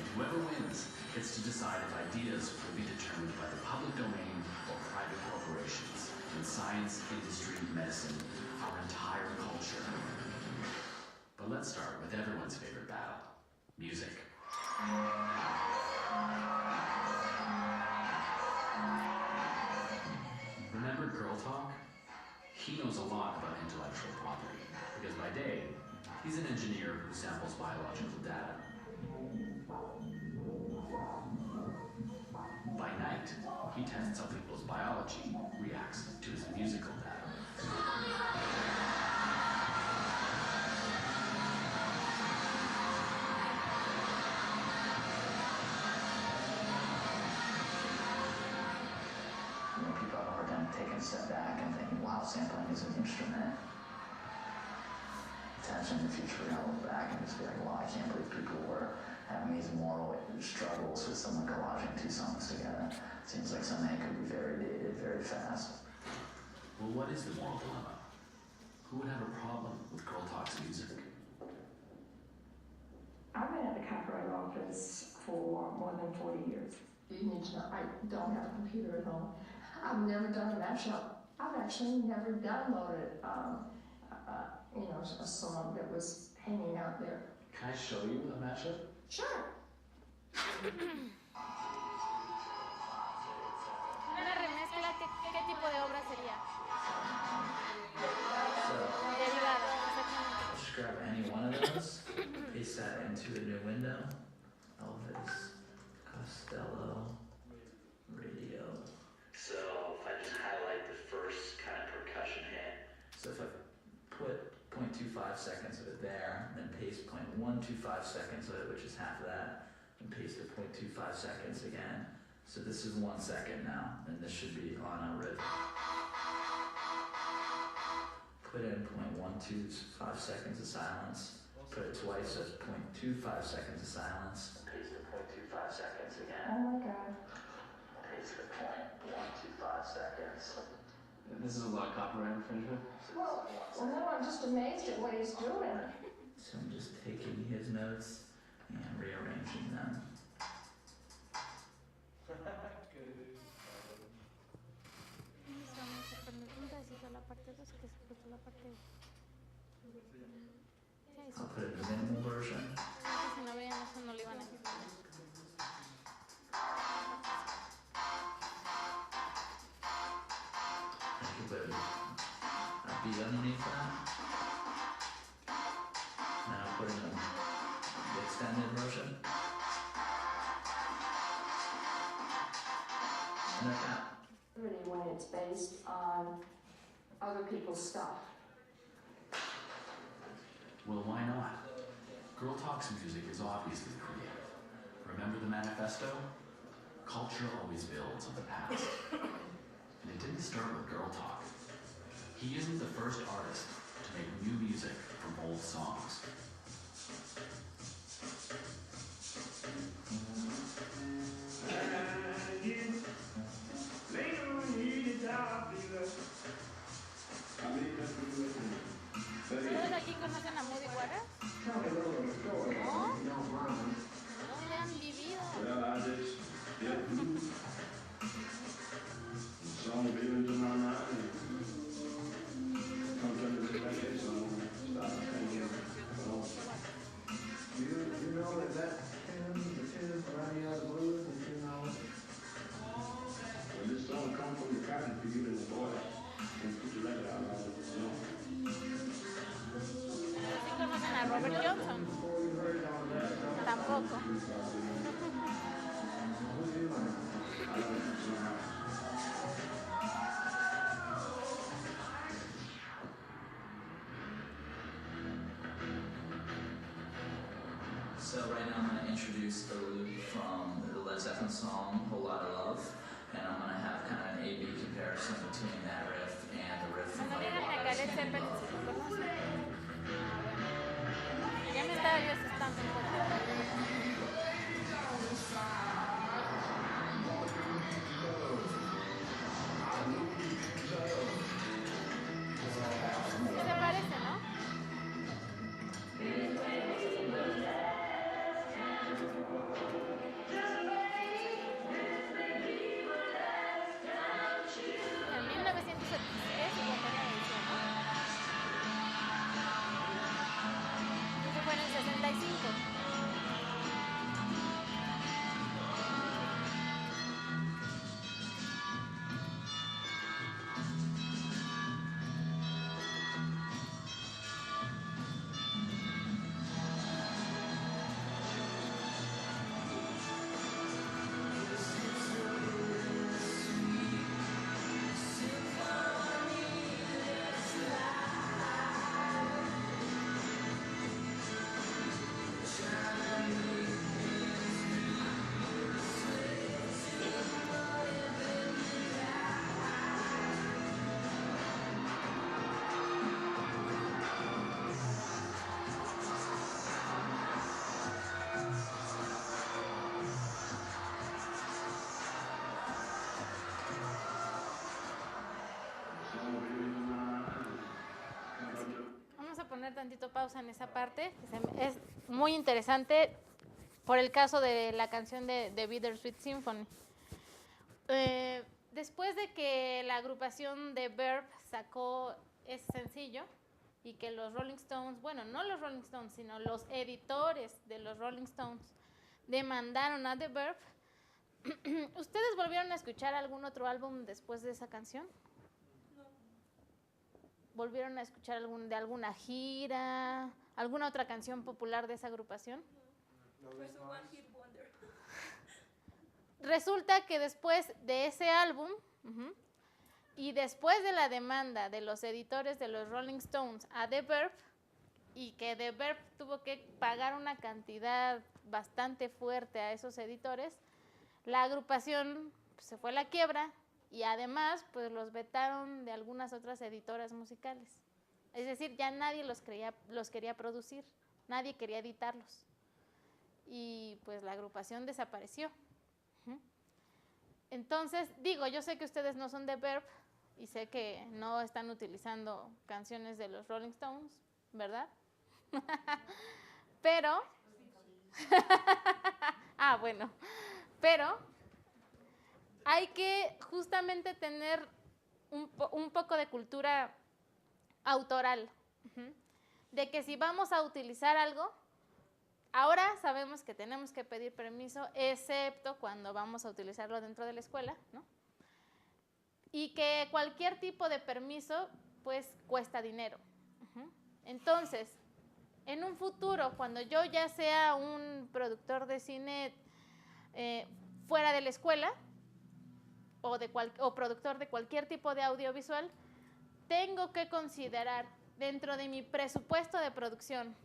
And whoever wins gets to decide if ideas will be determined by the public domain or private corporations in science, industry, medicine, our entire culture. But let's start with everyone's favorite battle, music. Remember Girl Talk? He knows a lot about intellectual property, because by day, he's an engineer who samples biological data. By night, he tests how people's biology reacts to his musical data. People have a hard time taking a step back and thinking, wow, sampling is an instrument. Potentially in the future, we're gonna look back and just be like, wow, I can't believe people were having these moral struggles with someone collaging two songs together. Seems like something that could be very dated, very fast. Well, what is the moral dilemma? Who would have a problem with Girl Talk's music? I've been at the Copyright Office for more than 40 years. You need to know, I don't have a computer at home. I've never done a mashup. I've actually never downloaded, a song that was hanging out there. Can I show you a mashup? Sure. Una remezcla, ¿qué tipo de obra sería? Derivada, exactamente. Just grab any one of those, paste that into a new window. Elvis Costello radio. So if I just highlight the first kind of percussion hit, so if I put 0.25 seconds of it there, then paste 0.125 seconds of it, which is half of that, and paste it 0.25 seconds again. So this is 1 second now, and this should be on a rhythm. Put in 0.125 seconds of silence, put it twice, that's 0.25 seconds of silence, paste it 0.25 seconds again. Oh my God. Paste it 0.125 seconds. This is a lot of copyright infringement. Well, no, I'm just amazed at what he's doing. So I'm just taking his notes and rearranging them. I'll put it in the minimal version. Si no veían eso, no lo iban a quitar. I can put a beat underneath that. Now I'll put in the extended version. And like that. Really, when it's based on other people's stuff. Well, why not? Girl Talk's music is obviously creative. Remember the manifesto? Culture always builds on the past. And it didn't start with Girl Talk. He isn't the first artist to make new music from old songs. ¿Todos aquí conocen a Moody Waters? ¿No? ¿Dónde han vivido? You know that Tim running out of blues, and you know. When this song comes from the cotton for you and the boy, and put your record out loud, you know. ¿Sí conocen a Robert Johnson? Tampoco. So right now I'm going to introduce the loop from the Led Zeppelin song Whole Lotta Love, and I'm going to have kind of an A-B comparison between that riff and the riff from Muddy Waters. Ya me estaba yo asustando un poco. tantito pausa en esa parte. Es muy interesante por el caso de la canción de Bittersweet Symphony. Después de que la agrupación de Verve sacó ese sencillo y que los Rolling Stones, bueno, no los Rolling Stones, sino los editores de los Rolling Stones demandaron a The Verve, ¿ustedes volvieron a escuchar algún otro álbum después de esa canción? No. ¿Volvieron a escuchar de alguna gira, alguna otra canción popular de esa agrupación? No. Fue su One Hit Wonder. Resulta que después de ese álbum, y después de la demanda de los editores de los Rolling Stones a The Verve, y que The Verve tuvo que pagar una cantidad bastante fuerte a esos editores, la agrupación se fue a la quiebra y además pues los vetaron de algunas otras editoras musicales. Es decir, ya nadie los quería producir, nadie quería editarlos. Y pues la agrupación desapareció. Entonces, digo, yo sé que ustedes no son de Verve y sé que no están utilizando canciones de los Rolling Stones, ¿verdad? Pero, bueno, pero hay que justamente tener un poco de cultura autoral, de que si vamos a utilizar algo, ahora sabemos que tenemos que pedir permiso, excepto cuando vamos a utilizarlo dentro de la escuela, ¿no? Y que cualquier tipo de permiso, pues, cuesta dinero. Entonces, en un futuro, cuando yo ya sea un productor de cine fuera de la escuela, o productor de cualquier tipo de audiovisual, tengo que considerar dentro de mi presupuesto de producción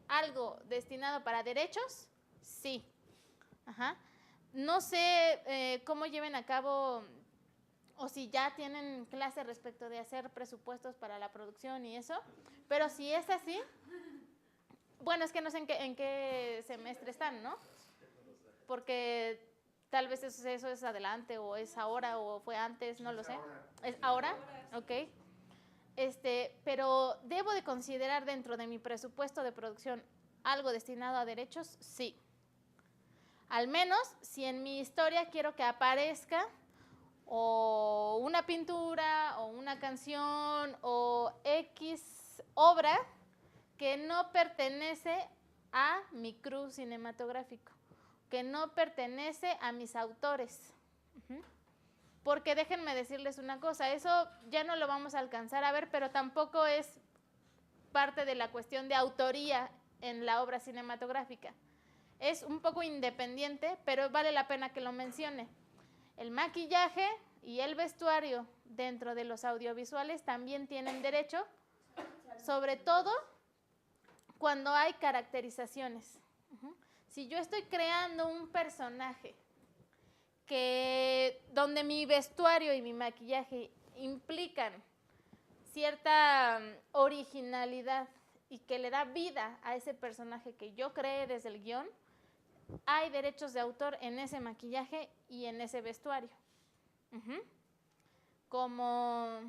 algo destinado para derechos, sí. No sé cómo lleven a cabo o si ya tienen clase respecto de hacer presupuestos para la producción y eso, pero si es así, bueno, es que no sé en qué semestre están, ¿no? Porque tal vez eso es adelante o es ahora o fue antes, no lo sé. ¿Es ahora? Ok. Pero debo de considerar dentro de mi presupuesto de producción algo destinado a derechos, sí. Al menos si en mi historia quiero que aparezca o una pintura o una canción o X obra que no pertenece a mi crew cinematográfico, que no pertenece a mis autores. Porque déjenme decirles una cosa, eso ya no lo vamos a alcanzar a ver, pero tampoco es parte de la cuestión de autoría en la obra cinematográfica. Es un poco independiente, pero vale la pena que lo mencione. El maquillaje y el vestuario dentro de los audiovisuales también tienen derecho, sobre todo cuando hay caracterizaciones. Si yo estoy creando un personaje donde mi vestuario y mi maquillaje implican cierta originalidad y que le da vida a ese personaje que yo creé desde el guión, hay derechos de autor en ese maquillaje y en ese vestuario. Como,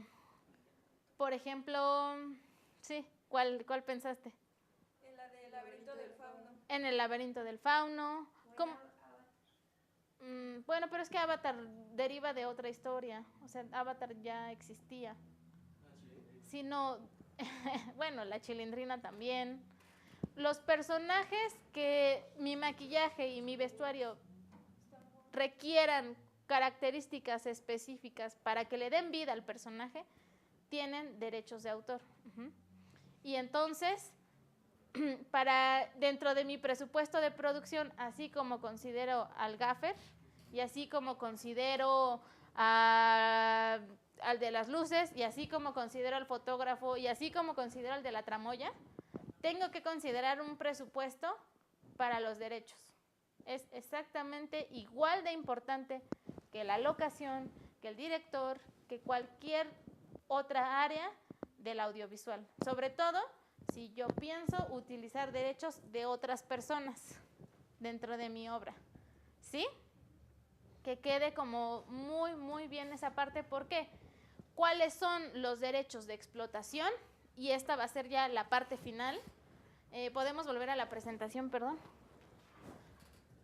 por ejemplo, sí, ¿cuál pensaste? En la del laberinto del fauno. En el laberinto del fauno. Bueno, pero es que Avatar deriva de otra historia. O sea, Avatar ya existía. Si no, bueno, la Chilindrina también. Los personajes que mi maquillaje y mi vestuario requieran características específicas para que le den vida al personaje, tienen derechos de autor. Y entonces, dentro de mi presupuesto de producción, así como considero al gaffer y así como considero al de las luces y así como considero al fotógrafo y así como considero al de la tramoya, tengo que considerar un presupuesto para los derechos. Es exactamente igual de importante que la locación, que el director, que cualquier otra área del audiovisual. Sobre todo si yo pienso utilizar derechos de otras personas dentro de mi obra. ¿Sí? Que quede como muy, muy bien esa parte. ¿Por qué? ¿Cuáles son los derechos de explotación y esta va a ser ya la parte final. Podemos volver a la presentación, perdón.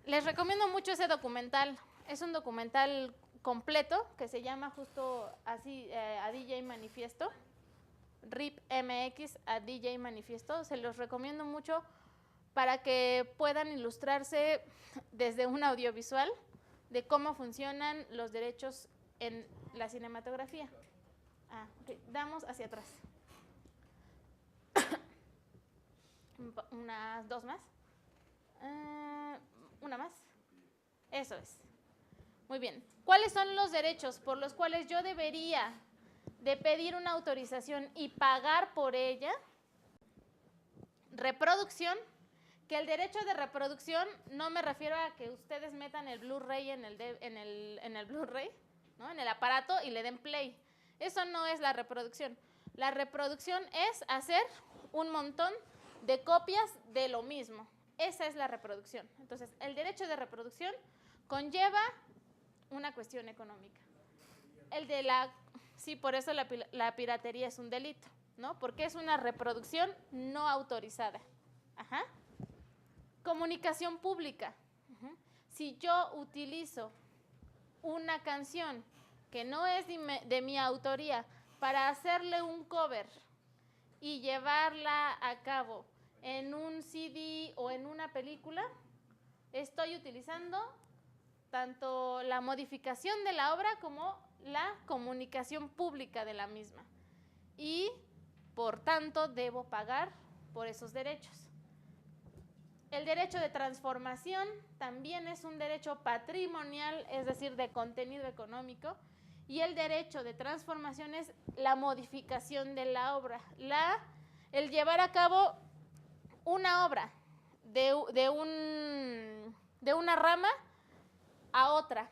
Les recomiendo mucho ese documental. Es un documental completo que se llama justo así, A DJ Manifiesto. RIP MX a DJ Manifiesto. Se los recomiendo mucho para que puedan ilustrarse desde un audiovisual de cómo funcionan los derechos en la cinematografía. Okay. Damos hacia atrás. Unas dos más. Una más. Eso es. Muy bien. ¿Cuáles son los derechos por los cuales yo debería de pedir una autorización y pagar por ella? Reproducción, que el derecho de reproducción no me refiero a que ustedes metan el Blu-ray en el Blu-ray, ¿no? En el aparato y le den play. Eso no es la reproducción. La reproducción es hacer un montón de copias de lo mismo. Esa es la reproducción. Entonces, el derecho de reproducción conlleva una cuestión económica. Sí, por eso la piratería es un delito, ¿no? Porque es una reproducción no autorizada. Ajá. Comunicación pública. Si yo utilizo una canción que no es de mi autoría para hacerle un cover y llevarla a cabo en un CD o en una película, estoy utilizando tanto la modificación de la obra como la comunicación pública de la misma. Y, por tanto, debo pagar por esos derechos. El derecho de transformación también es un derecho patrimonial, es decir, de contenido económico, y el derecho de transformación es la modificación de la obra, el llevar a cabo una obra de una rama a otra.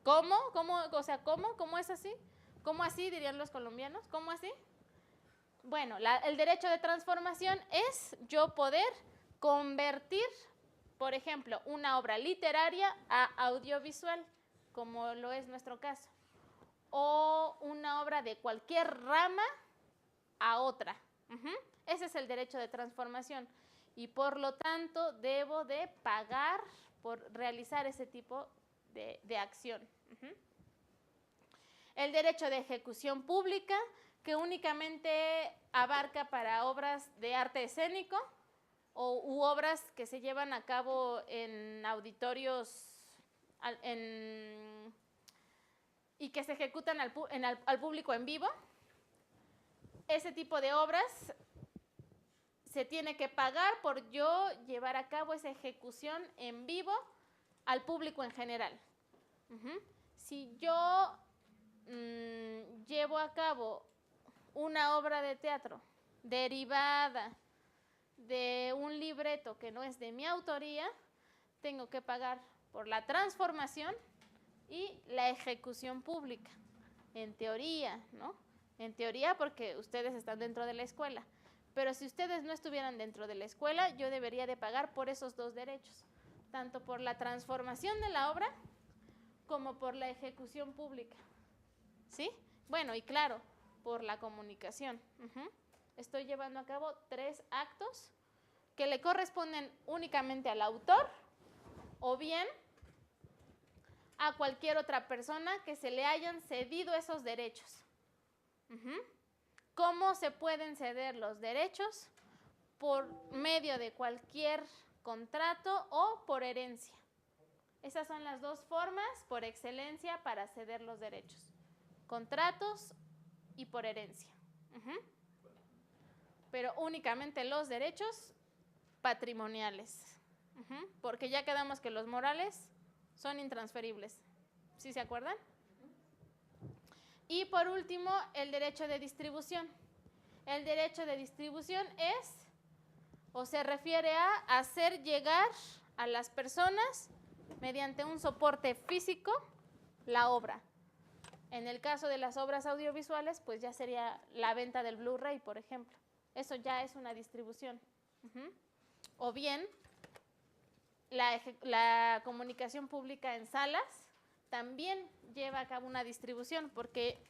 ¿Cómo? O sea, ¿cómo es así? ¿Cómo así, dirían los colombianos? ¿Cómo así? Bueno, el derecho de transformación es yo poder convertir, por ejemplo, una obra literaria a audiovisual, como lo es nuestro caso, o una obra de cualquier rama a otra. Ese es el derecho de transformación y por lo tanto debo de pagar por realizar ese tipo de acción. El derecho de ejecución pública, que únicamente abarca para obras de arte escénico u obras que se llevan a cabo en auditorios y que se ejecutan al público en vivo. Ese tipo de obras se tiene que pagar por yo llevar a cabo esa ejecución en vivo al público en general. Si yo llevo a cabo una obra de teatro derivada de un libreto que no es de mi autoría, tengo que pagar por la transformación y la ejecución pública, en teoría, ¿no? En teoría porque ustedes están dentro de la escuela, pero si ustedes no estuvieran dentro de la escuela, yo debería de pagar por esos dos derechos, tanto por la transformación de la obra como por la ejecución pública, ¿sí? Bueno, y claro, por la comunicación. Estoy llevando a cabo 3 actos que le corresponden únicamente al autor o bien a cualquier otra persona que se le hayan cedido esos derechos. ¿Cómo se pueden ceder los derechos? Por medio de cualquier contrato o por herencia. Esas son las 2 formas por excelencia para ceder los derechos. Contratos y por herencia. Pero únicamente los derechos patrimoniales. Porque ya quedamos que los morales son intransferibles. ¿Sí se acuerdan? Y por último, el derecho de distribución. El derecho de distribución es, o se refiere a hacer llegar a las personas mediante un soporte físico la obra. En el caso de las obras audiovisuales, pues ya sería la venta del Blu-ray, por ejemplo. Eso ya es una distribución. O bien, la comunicación pública en salas también lleva a cabo una distribución, porque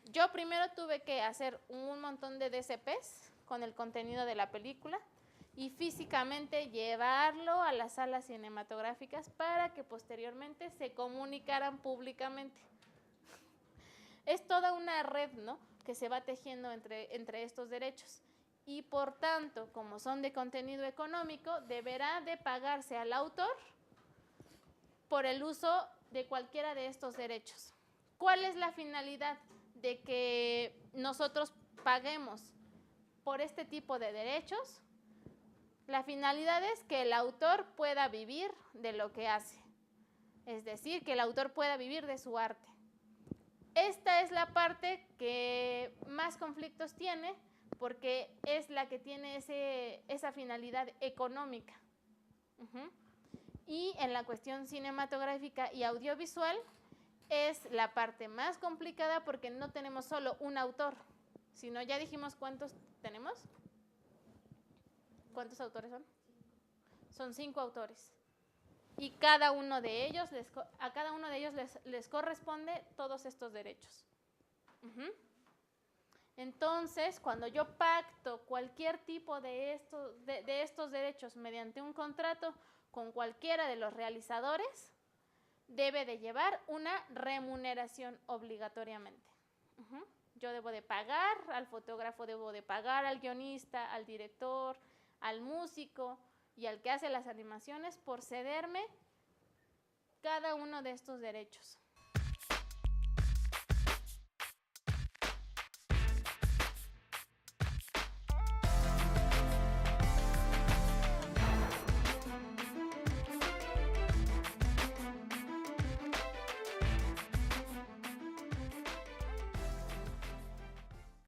Yo primero tuve que hacer un montón de DCPs con el contenido de la película y físicamente llevarlo a las salas cinematográficas para que posteriormente se comunicaran públicamente. Es toda una red, ¿no?, que se va tejiendo entre estos derechos. Y por tanto, como son de contenido económico, deberá de pagarse al autor por el uso de cualquiera de estos derechos. ¿Cuál es la finalidad de que nosotros paguemos por este tipo de derechos? La finalidad es que el autor pueda vivir de lo que hace, es decir, que el autor pueda vivir de su arte. Esta es la parte que más conflictos tiene, porque es la que tiene esa finalidad económica. Y en la cuestión cinematográfica y audiovisual es la parte más complicada porque no tenemos solo un autor, sino ya dijimos cuántos tenemos. ¿Cuántos autores son? Son 5 autores. Y cada uno de ellos a cada uno de ellos les corresponde todos estos derechos. Entonces, cuando yo pacto cualquier tipo de estos derechos mediante un contrato con cualquiera de los realizadores, debe de llevar una remuneración obligatoriamente. Yo debo de pagar al fotógrafo, debo de pagar al guionista, al director, al músico y al que hace las animaciones por cederme cada uno de estos derechos.